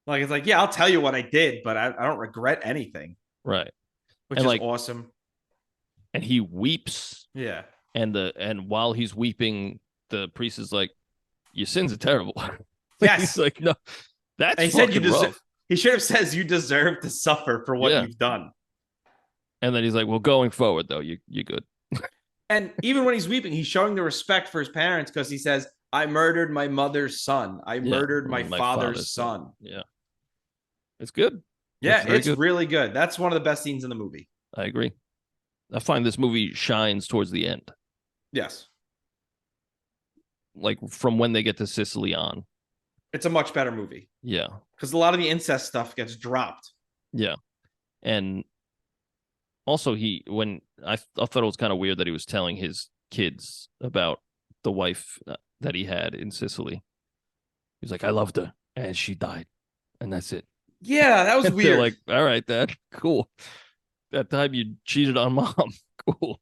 Like it's like, yeah, I'll tell you what I did, but I don't regret anything, right. which And is like awesome. and he weeps Yeah. and while he's weeping, the priest is like, "Your sins are terrible." He's Yes. like, "No, that's And he said you fucking deserve. rough." He should have says you deserve to suffer for what Yeah, you've done. and then he's like, "Well, going forward though, you're good." And even when he's weeping, he's showing the respect for his parents because he says, "I murdered my mother's son. I Yeah, murdered my my father's father's son. son." Yeah, it's good. It's Yeah, very it's good. really good. That's one of the best scenes in the movie. I agree. I find this movie shines towards the end, Yes, like from when they get to Sicily on. it's a much better movie Yeah, because a lot of the incest stuff gets dropped. yeah, and also I thought it was kind of weird that he was telling his kids about the wife that he had in Sicily. He's like, "I loved her, and she died, and that's it." Yeah, that was And they're weird. like, "All right, Dad, cool. That time you cheated on mom, cool."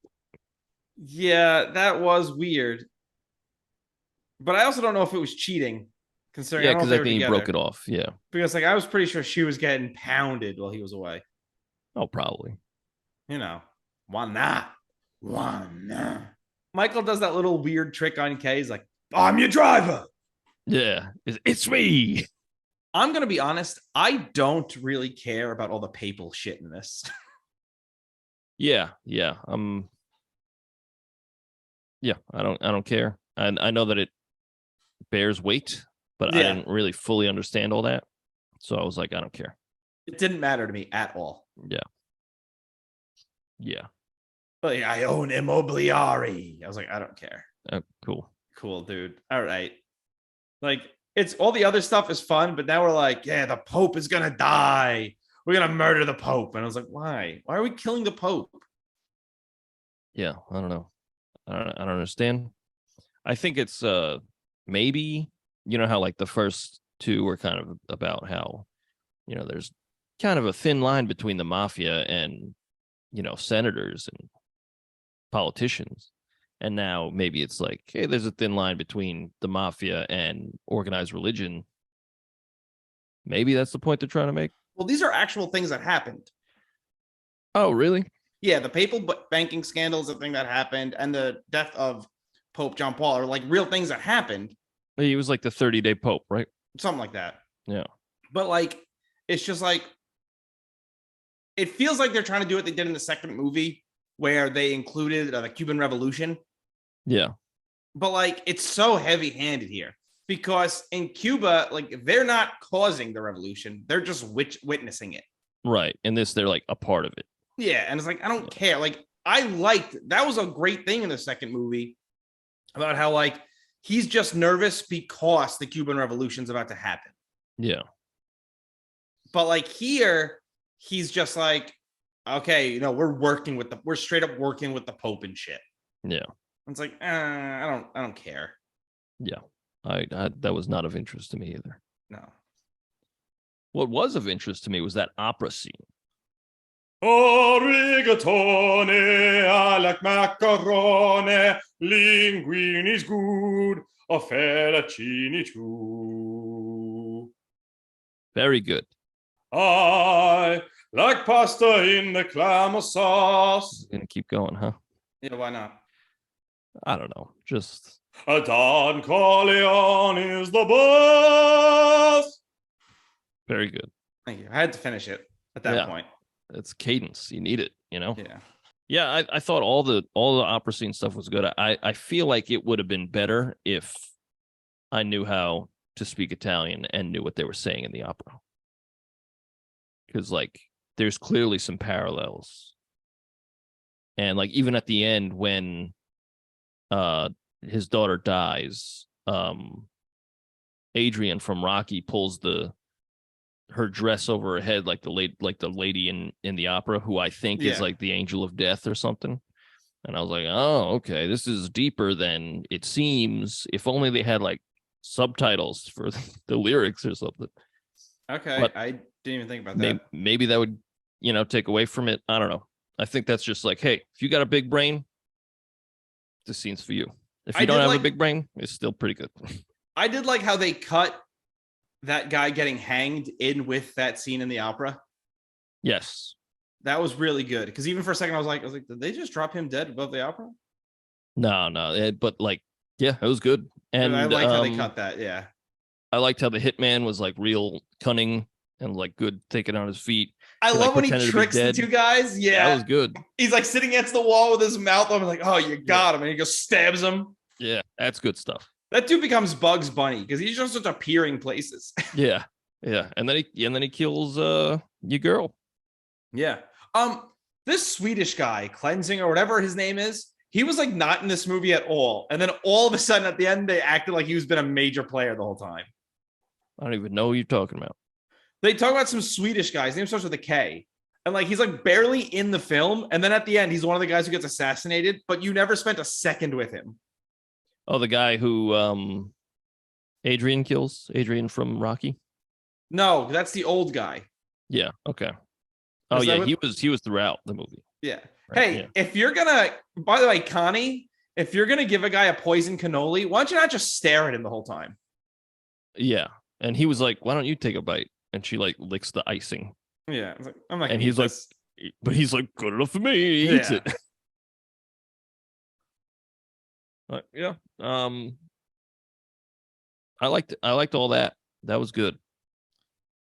Yeah, that was weird. But I also don't know if it was cheating, considering I Yeah, don't know if because they I were think he broke together. it off. Yeah. Because like I was pretty sure she was getting pounded while he was away. Oh, probably. You know, why not? Why not? Michael does that little weird trick on Kay. He's like, "I'm your driver." Yeah, it's me. I'm gonna be honest. I don't really care about all the papal shit in this. Yeah, yeah. Yeah. I don't care. And I know that it bears weight, but I Yeah, didn't really fully understand all that. So I was like, I don't care. it didn't matter to me at all. Yeah, yeah. Like, I own Immobiliari. I was like, I don't care. Cool. Cool, dude. All right. Like, it's all the other stuff is fun, but now we're like, yeah, the Pope is gonna die. We're gonna murder the Pope. And I was like, why? Why are we killing the Pope? Yeah, I don't know. I don't understand. I think it's maybe how like the first two were kind of about how there's kind of a thin line between the mafia and senators and politicians. And now maybe it's like, hey, there's a thin line between the mafia and organized religion. Maybe that's the point they're trying to make. Well, these are actual things that happened. Oh, really? Yeah, the papal banking scandal is a thing that happened, and the death of Pope John Paul are like real things that happened. He was like the 30-day pope, right? Something like that. Yeah. But like, it's just like, it feels like they're trying to do what they did in the second movie, where they included the Cuban Revolution. Yeah. But like, it's so heavy handed here because in Cuba, like, they're not causing the revolution, they're just witnessing it. Right. In this, they're like a part of it. Yeah. And it's like, I don't care. Like, I liked that was a great thing in the second movie about how, like, he's just nervous because the Cuban Revolution's about to happen. Yeah. But like here, he's just like, okay, we're straight up working with the Pope and shit. Yeah. It's like, I don't care. Yeah. I that was not of interest to me either. No. What was of interest to me was that opera scene. Oh, rigatone, I like macarone, linguini's good, a fettuccine too. Very good. I like pasta in the clam sauce. Gonna keep going, huh? Yeah, why not? I don't know. Just A Don Corleone is the boss. very good. Thank you. I had to finish it at that point. It's cadence. You need it, Yeah. Yeah, I thought all the opera scene stuff was good. I feel like it would have been better if I knew how to speak Italian and knew what they were saying in the opera. Because like there's clearly some parallels. And like even at the end when his daughter dies, Adrian from Rocky pulls her dress over her head like the lady in the opera, who I think is like the angel of death or something. And I was like, oh, okay, this is deeper than it seems. If only they had like subtitles for the lyrics or something. Okay, but I didn't even think about that. Maybe that would, take away from it. I don't know. I think that's just like, hey, if you got a big brain, this scene's for you. If you don't have a big brain, it's still pretty good. I did like how they cut that guy getting hanged in with that scene in the opera. Yes. That was really good. Because even for a second, I was like, did they just drop him dead above the opera? No. But like, yeah, it was good. And I liked how they cut that. Yeah. I liked how the hitman was like real cunning and like good thinking on his feet. I love when he tricks the two guys. Yeah. That was good. He's like sitting against the wall with his mouth open, like, oh, you got him. And he just stabs him. Yeah, that's good stuff. That dude becomes Bugs Bunny because he's just appearing places. Yeah. And then he kills your girl. Yeah. This Swedish guy, Cleansing or whatever his name is, he was like not in this movie at all. And then all of a sudden at the end, they acted like he's been a major player the whole time. I don't even know who you're talking about. They talk about some Swedish guy. His name starts with a K. And like he's like barely in the film. And then at the end, he's one of the guys who gets assassinated, but you never spent a second with him. Oh, the guy who Adrian kills? Adrian from Rocky? No, that's the old guy. Yeah, okay. Oh yeah, he was throughout the movie. Yeah. Right? Hey, if you're gonna, by the way, Connie, if you're gonna give a guy a poison cannoli, why don't you not just stare at him the whole time? Yeah. And he was like, why don't you take a bite? And she like licks the icing. Yeah. I'm like, and he's this. But he's like, good enough for me. He eats it. Yeah. I liked all that. That was good.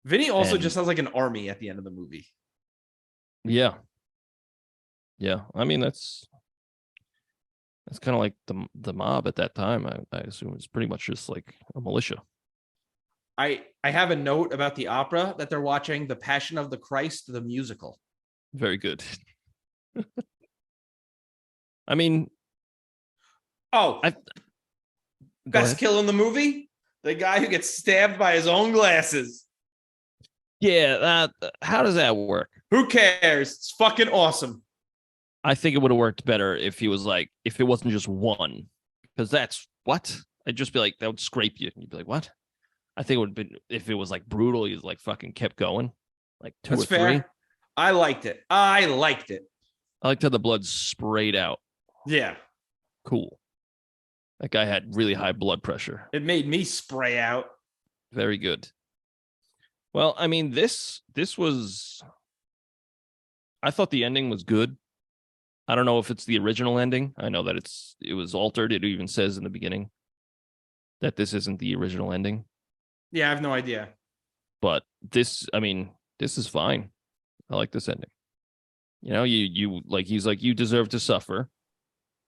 Vinny also just has like an army at the end of the movie. Yeah. Yeah. I mean, that's kind of like the mob at that time. I assume it's pretty much just like a militia. I have a note about the opera that they're watching, The Passion of the Christ, the musical. Very good. I mean, best kill in the movie? The guy who gets stabbed by his own glasses. Yeah, how does that work? Who cares? It's fucking awesome. I think it would have worked better if he was like, if it wasn't just one, because that's what I'd just be like, that would scrape you. And you'd be like, what? I think it would have been if it was like brutal. He's like fucking kept going, like two or three. I liked it. I liked how the blood sprayed out. Yeah, cool. That guy had really high blood pressure. It made me spray out. Very good. Well, I mean, this was. I thought the ending was good. I don't know if it's the original ending. I know that it was altered. It even says in the beginning that this isn't the original ending. Yeah, I have no idea. But this is fine. I like this ending. You like, he's like, you deserve to suffer.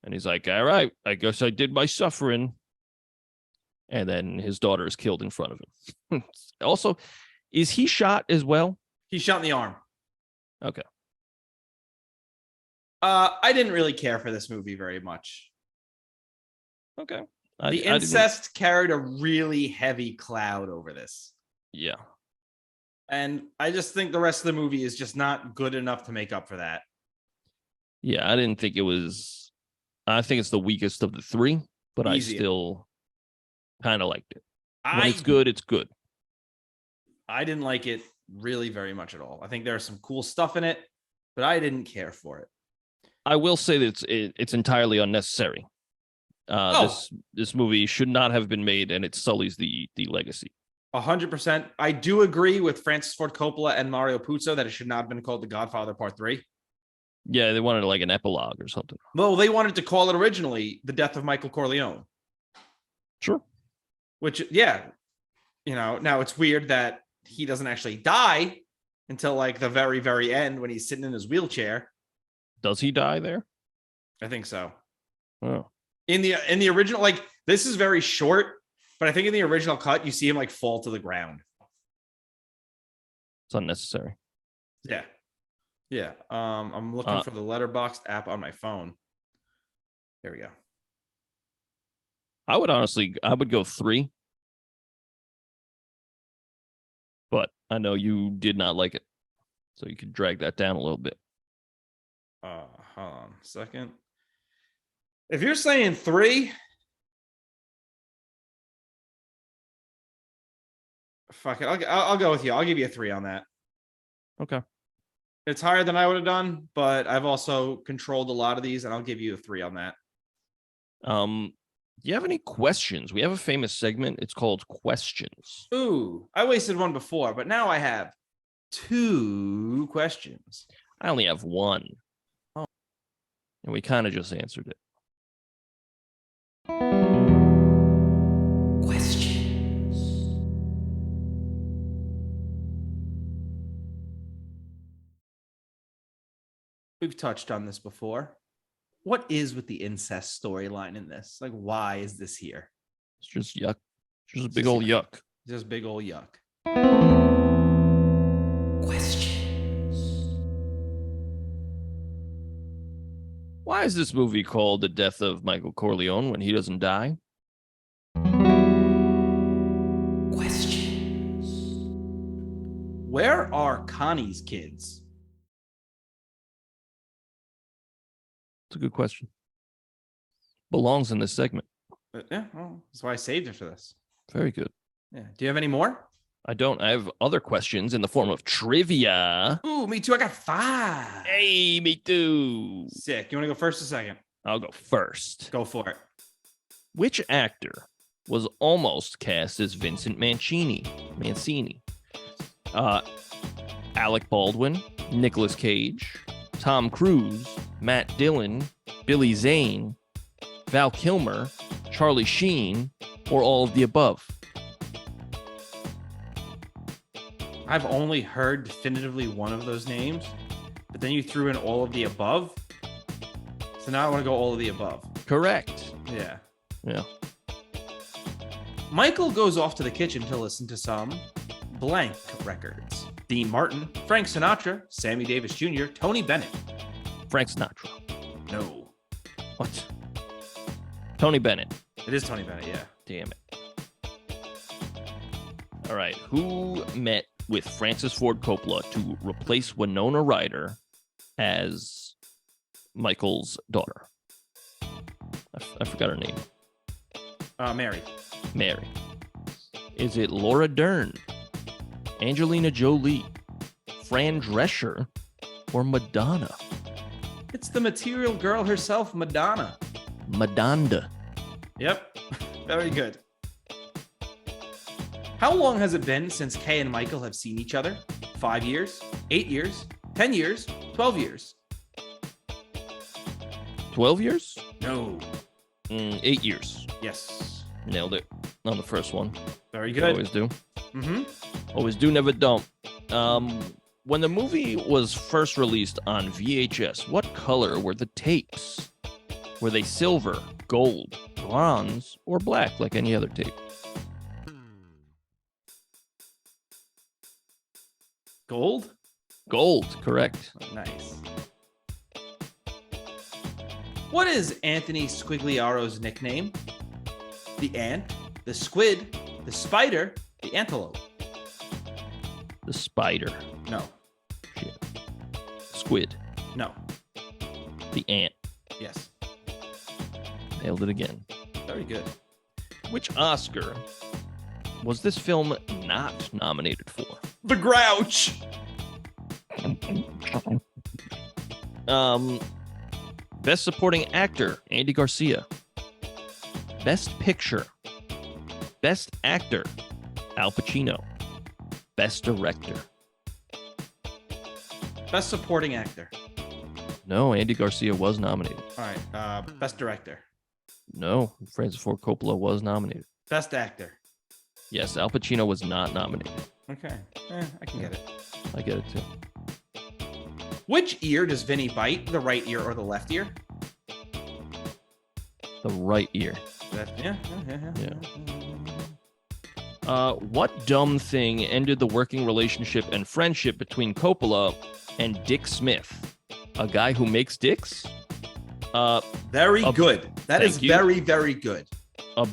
And he's like, all right, I guess I did my suffering. And then his daughter is killed in front of him. Also, is he shot as well? He's shot in the arm. Okay. I didn't really care for this movie very much. Okay. The incest carried a really heavy cloud over this. Yeah. And I just think the rest of the movie is just not good enough to make up for that. Yeah, I didn't think it was. I think it's the weakest of the three, but I still kind of liked it. When it's good, it's good. I didn't like it really very much at all. I think there's some cool stuff in it, but I didn't care for it. I will say that it's entirely unnecessary. This movie should not have been made, and it sullies the legacy. 100%. I do agree with Francis Ford Coppola and Mario Puzo that it should not have been called The Godfather Part III. Yeah, they wanted like an epilogue or something. Well, they wanted to call it originally The Death of Michael Corleone. Sure. Which, yeah, now it's weird that he doesn't actually die until like the very, very end when he's sitting in his wheelchair. Does he die there? I think so. Oh. In the original, like, this is very short. But I think in the original cut, you see him like fall to the ground. It's unnecessary. Yeah. Yeah. I'm looking for the Letterboxd app on my phone. There we go. I would go 3. But I know you did not like it. So you could drag that down a little bit. Hold on a second. If you're saying 3, fuck it. I'll go with you. I'll give you a 3 on that. Okay. It's higher than I would have done, but I've also controlled a lot of these, and I'll give you a 3 on that. Do you have any questions? We have a famous segment. It's called Questions. Ooh, I wasted one before, but now I have 2 questions. I only have 1. Oh. And we kind of just answered it. Questions. We've touched on this before. What is with the incest storyline in this? Like, why is this here? It's just yuck. Just a big old yuck. Just big old yuck. Questions. Why is this movie called The Death of Michael Corleone when he doesn't die? Questions. Where are Connie's kids? It's a good question. Belongs in this segment. Yeah, well, that's why I saved it for this. Very good. Yeah. Do you have any more? I don't. I have other questions in the form of trivia. Ooh, me too. I got 5. Hey, me too. Sick. You want to go first or second? I'll go first. Go for it. Which actor was almost cast as Vincent Mancini? Alec Baldwin, Nicolas Cage, Tom Cruise, Matt Dillon, Billy Zane, Val Kilmer, Charlie Sheen, or all of the above? I've only heard definitively one of those names, but then you threw in all of the above. So now I want to go all of the above. Correct. Yeah. Yeah. Michael goes off to the kitchen to listen to some blank records. Dean Martin, Frank Sinatra, Sammy Davis Jr., Tony Bennett. Frank Sinatra. No. What? Tony Bennett. It is Tony Bennett, yeah. Damn it. All right. Who met with Francis Ford Coppola to replace Winona Ryder as Michael's daughter? I forgot her name. Mary. Mary. Is it Laura Dern, Angelina Jolie, Fran Drescher, or Madonna? It's the material girl herself, Madonna. Madonna. Yep. Very good. How long has it been since Kay and Michael have seen each other? 5 years? 8 years? 10 years? 12 years? 12 years? No. 8 years. Yes. Nailed it on the first one. Very good. Always do. Mm-hmm. Always do, never don't. When the movie was first released on VHS, what color were the tapes? Were they silver, gold, bronze, or black like any other tape? Gold? Gold, correct. Oh, nice. What is Anthony Squigliaro's nickname? The ant, the squid, the spider, the antelope. The spider. No. Shit. Squid. No. The ant. Yes. Nailed it again. Very good. Which Oscar was this film not nominated for? The Grouch. Best Supporting Actor, Andy Garcia. Best Picture, Best Actor, Al Pacino. Best Director. Best Supporting Actor. No, Andy Garcia was nominated. All right. Best Director. No, Francis Ford Coppola was nominated. Best Actor. Yes, Al Pacino was not nominated. Okay. I can get it. I get it too. Which ear does Vinny bite? The right ear or the left ear? The right ear. Yeah. What dumb thing ended the working relationship and friendship between Coppola and Dick Smith? A guy who makes dicks? Very good. That is very, very good.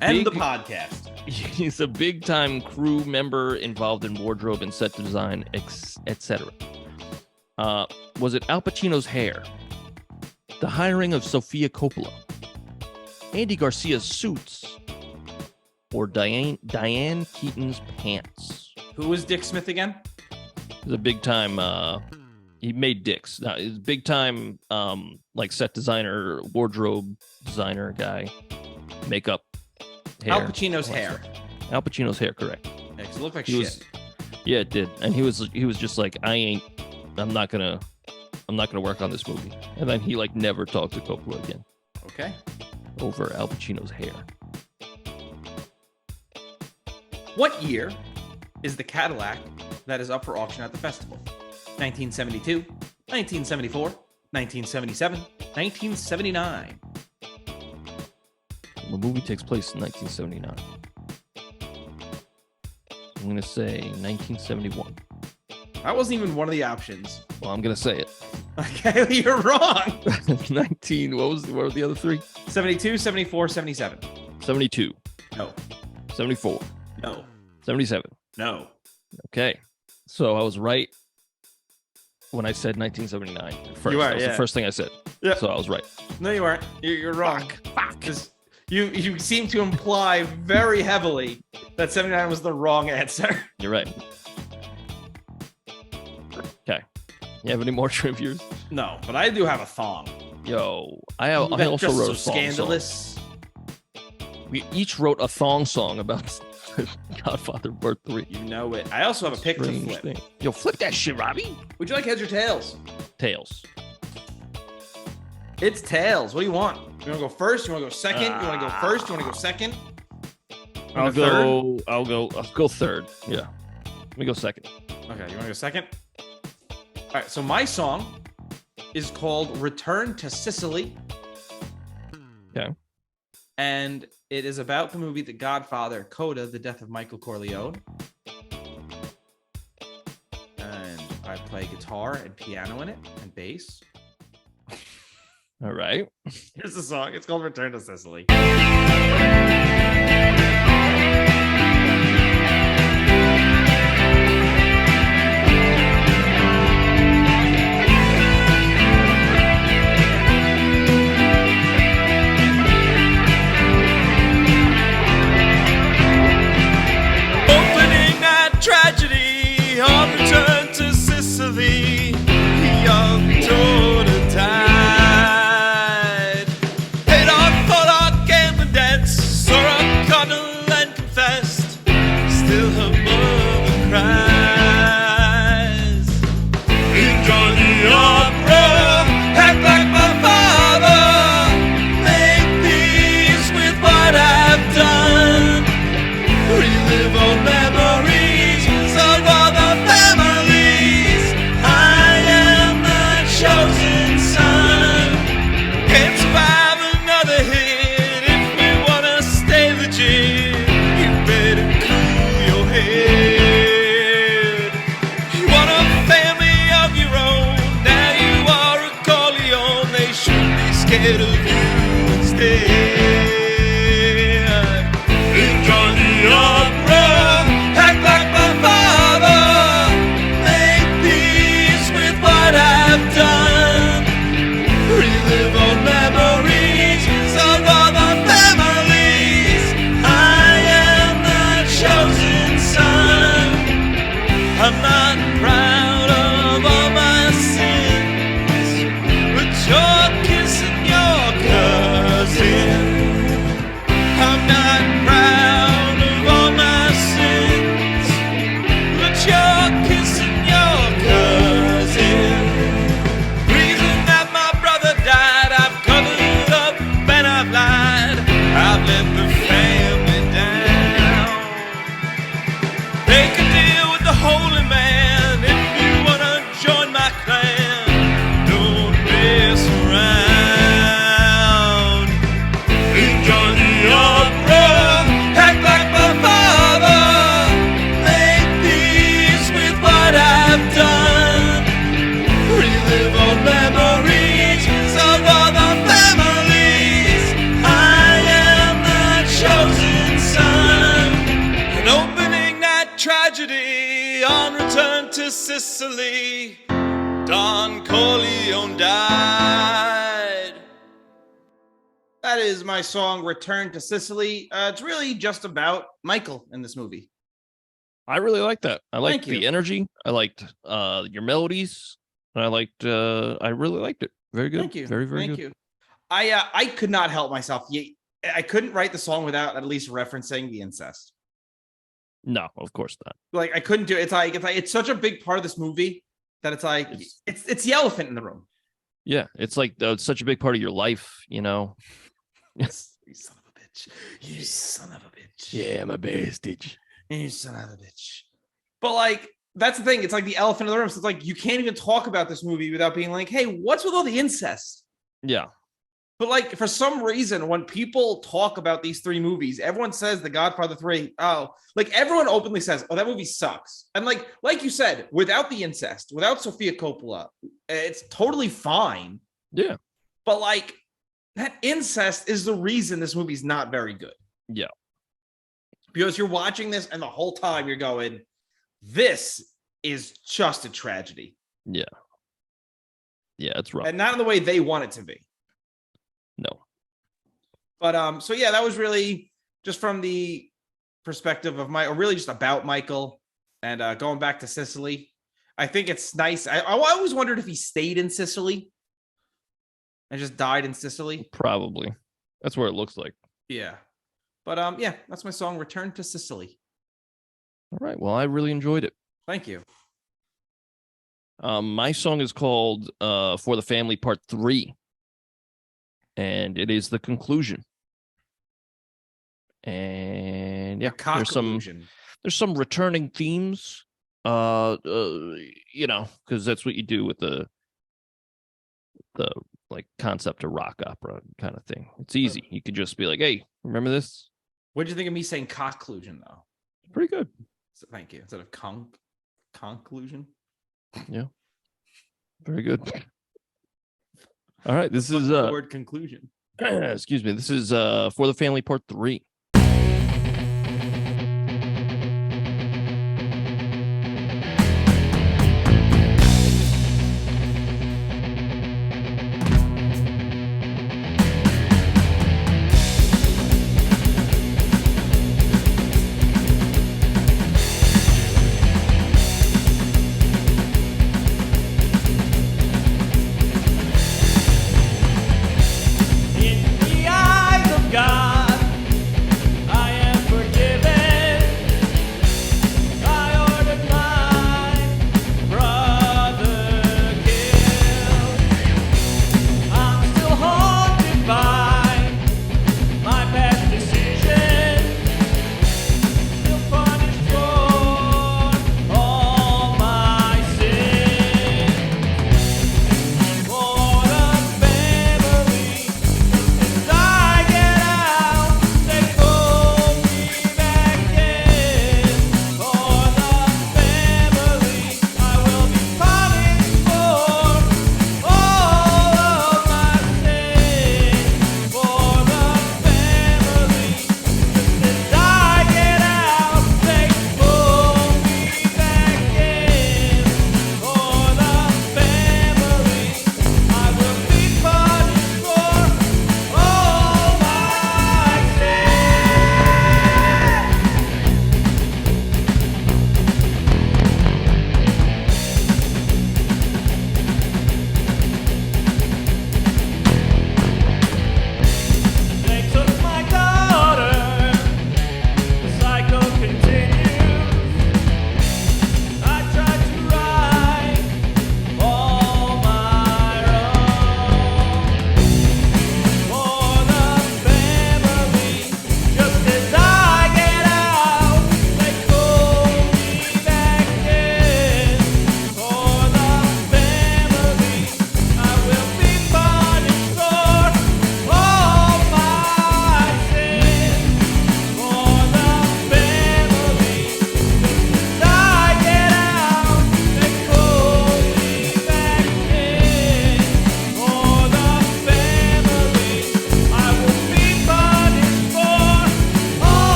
End the podcast. He's a big-time crew member involved in wardrobe and set design, etc. Was it Al Pacino's hair? The hiring of Sofia Coppola? Andy Garcia's suits? Or Diane Keaton's pants? Who was Dick Smith again? He's a big-time... he made dicks. He's a big-time like set designer, wardrobe designer guy. Makeup. Hair. Al Pacino's hair. Al Pacino's hair, correct. Yeah, 'cause it looked like shit. Yeah, it did. And he was just like, I'm not gonna work on this movie. And then he like never talked to Coppola again. Okay. Over Al Pacino's hair. What year is the Cadillac that is up for auction at the festival? 1972, 1974, 1977, 1979. The movie takes place in 1979. I'm going to say 1971. That wasn't even one of the options. Well, I'm going to say it. Okay, you're wrong. 19. What were the other three? 72, 74, 77. 72. No. 74. No. 77. No. Okay. So I was right when I said 1979 first. You are, that was the first thing I said. Yeah. So I was right. No, you weren't. You're wrong. Fuck. You seem to imply very heavily that 79 was the wrong answer. You're right. Okay. You have any more trivias? No, but I do have a thong. Yo, I also wrote a thong scandalous. song. We each wrote a thong song about Godfather Part III. You know it. I also have a pick to Strange flip. thing. Yo, flip that shit, Robbie. Would you like heads or tails? Tails. It's tails. What do you want? You want to go first? You want to go second? You want to go first? You want to go second? I'll go third. Yeah. Let me go second. Okay, you want to go second? All right, so my song is called Return to Sicily. Okay. And it is about the movie The Godfather Coda, The Death of Michael Corleone. And I play guitar and piano in it and bass. All right. Here's the song. It's called Return to Sicily. Tragedy on Return to Sicily. Young Toda died. Paid off all our gambling debts. Saw a cardinal and confessed. Still her mother cries. Enjoy the opera. Act like my father. Make peace with what I've done. Relive all memories. Chosen son can't survive another hit. If we wanna stay legit, you better cool your head. You want a family of your own. Now you are a Corleone. They should be scared of you instead. Enjoy the opera. Act like my father. Make peace with what I've done. Relive all memories of all the families. I am the chosen son. I'm not proud of all my sins, but you're kissing your cousin. I'm not proud of all my sins, but you're kissing your cousin. Sicily, Don Corleone died. That is my song, Return to Sicily. It's really just about Michael in this movie. I really like that. I liked Thank you. the energy. I liked your melodies. And I really liked it. Very good. Thank you. Very, very Thank good. you. I could not help myself. I couldn't write the song without at least referencing the incest. No, of course not. Like, I couldn't do it. It's such a big part of this movie that it's like, it's the elephant in the room. Yeah, it's like it's such a big part of your life, you know? Yes. You son of a bitch. You son of a bitch. Yeah, my bastard. You son of a bitch. But like, that's the thing. It's like the elephant in the room. So it's like, you can't even talk about this movie without being like, hey, what's with all the incest? Yeah. But like, for some reason, when people talk about these three movies, everyone says The Godfather 3. Oh, like everyone openly says, oh, that movie sucks. And like you said, without the incest, without Sofia Coppola, it's totally fine. Yeah. But like, that incest is the reason this movie's not very good. Yeah. Because you're watching this and the whole time you're going, this is just a tragedy. Yeah. Yeah, it's rough. And not in the way they want it to be. No. But so yeah, that was really just from the perspective of or really just about Michael and going back to Sicily. I think it's nice. I always wondered if he stayed in Sicily and just died in Sicily. Probably. That's where it looks like. Yeah. But yeah, that's my song, Return to Sicily. All right. Well, I really enjoyed it. Thank you. My song is called For the Family Part 3. And it is the conclusion. And yeah, there's some returning themes. You know, because that's what you do with the like concept of rock opera kind of thing. It's easy. You could just be like, hey, remember this? What do you think of me saying conclusion though? Pretty good. So, thank you. Instead of conclusion. Yeah. Very good. All right, this is word conclusion. Excuse me. This is For the Family Part 3. In the eyes of God,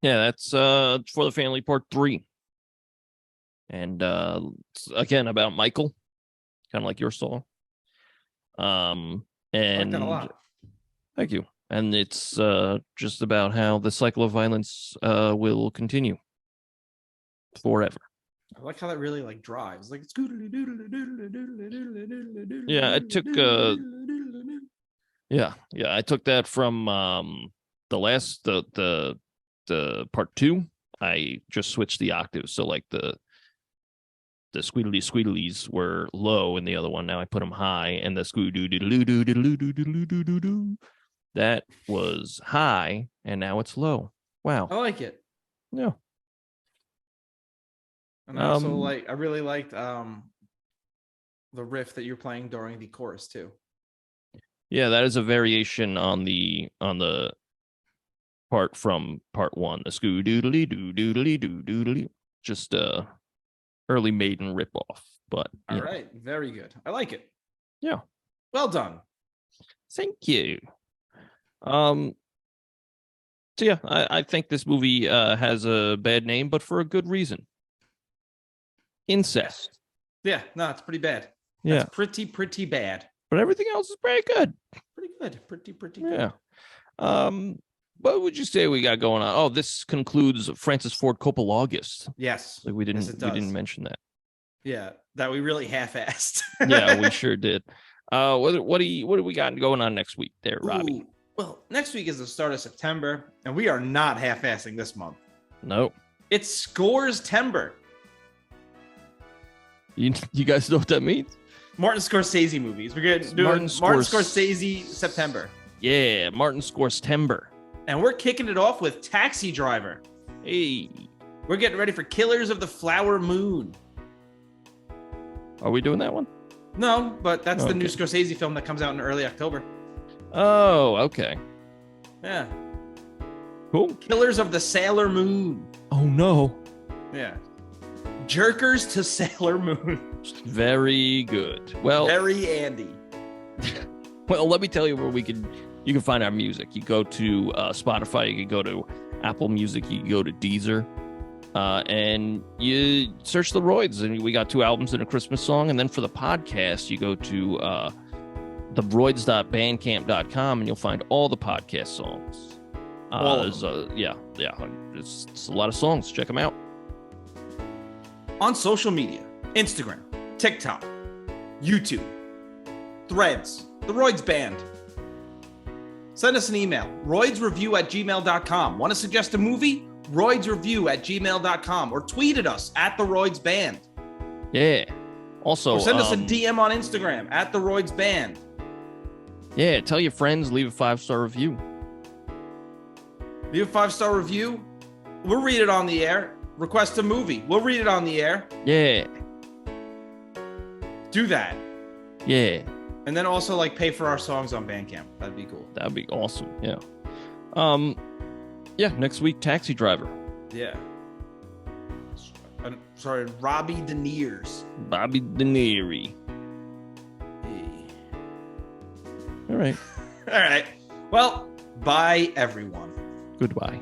Yeah, that's For the Family Part 3. And it's, again, about Michael, kind of like your song. I like that a And lot. thank you. And it's just about how the cycle of violence will continue forever. I like how that really like drives. Like Yeah, I took I took that from the part 2. I just switched the octaves, so like the squeedly were low in the other one. Now I put them high, and the that was high, and now it's low. Wow. I like it. Yeah. And I also I really liked the riff that you're playing during the chorus too. Yeah, that is a variation on the part from part 1. The scoo doodly doo doodly doo doodly. Just early Maiden ripoff. But all right, very good. I like it. Yeah. Well done. Thank you. So yeah, I think this movie has a bad name, but for a good reason. Incest. Yeah, no, it's pretty bad. Yeah. That's pretty bad. But everything else is pretty good. Pretty good. Pretty good. Yeah. What would you say we got going on? Oh, this concludes Francis Ford Coppolaugust. Yes. Like we didn't mention that. Yeah, that we really half-assed. Yeah, we sure did. What do we got going on next week there, Robbie? Ooh, well, next week is the start of September, and we are not half-assing this month. Nope. It's Scores Timber. You guys know what that means? Martin Scorsese movies. We're going to do Martin Scorsese September. Yeah, Martin Scorsese. And we're kicking it off with Taxi Driver. Hey. We're getting ready for Killers of the Flower Moon. Are we doing that one? No, but that's the new Scorsese film that comes out in early October. Oh, okay. Yeah. Cool. Killers of the Sailor Moon. Oh, no. Yeah. Jerkers to Sailor Moon. Very good. Well, very Andy. Well, let me tell you where you can find our music. You go to Spotify, you can go to Apple Music, you can go to Deezer, and you search the Royds, and we got 2 albums and a Christmas song. And then for the podcast, you go to the Royds.bandcamp.com, and you'll find all the podcast songs. It's a lot of songs. Check them out. On social media, Instagram, TikTok, YouTube, Threads, the Royds Band. Send us an email, roydsreview@gmail.com. Want to suggest a movie? roydsreview@gmail.com, or tweet at us at the Royds Band. Yeah. Also, or send us a DM on Instagram at the Royds Band. Yeah, tell your friends, leave a 5-star review. Leave a 5-star review. We'll read it on the air. Request a movie. We'll read it on the air. Yeah. Do that. Yeah. And then also pay for our songs on Bandcamp. That'd be cool. That'd be awesome. Yeah. Yeah, next week, Taxi Driver. Yeah. Sorry, Robbie De Niers. Bobby De Niro. Hey. All right. All right. Well, bye, everyone. Goodbye.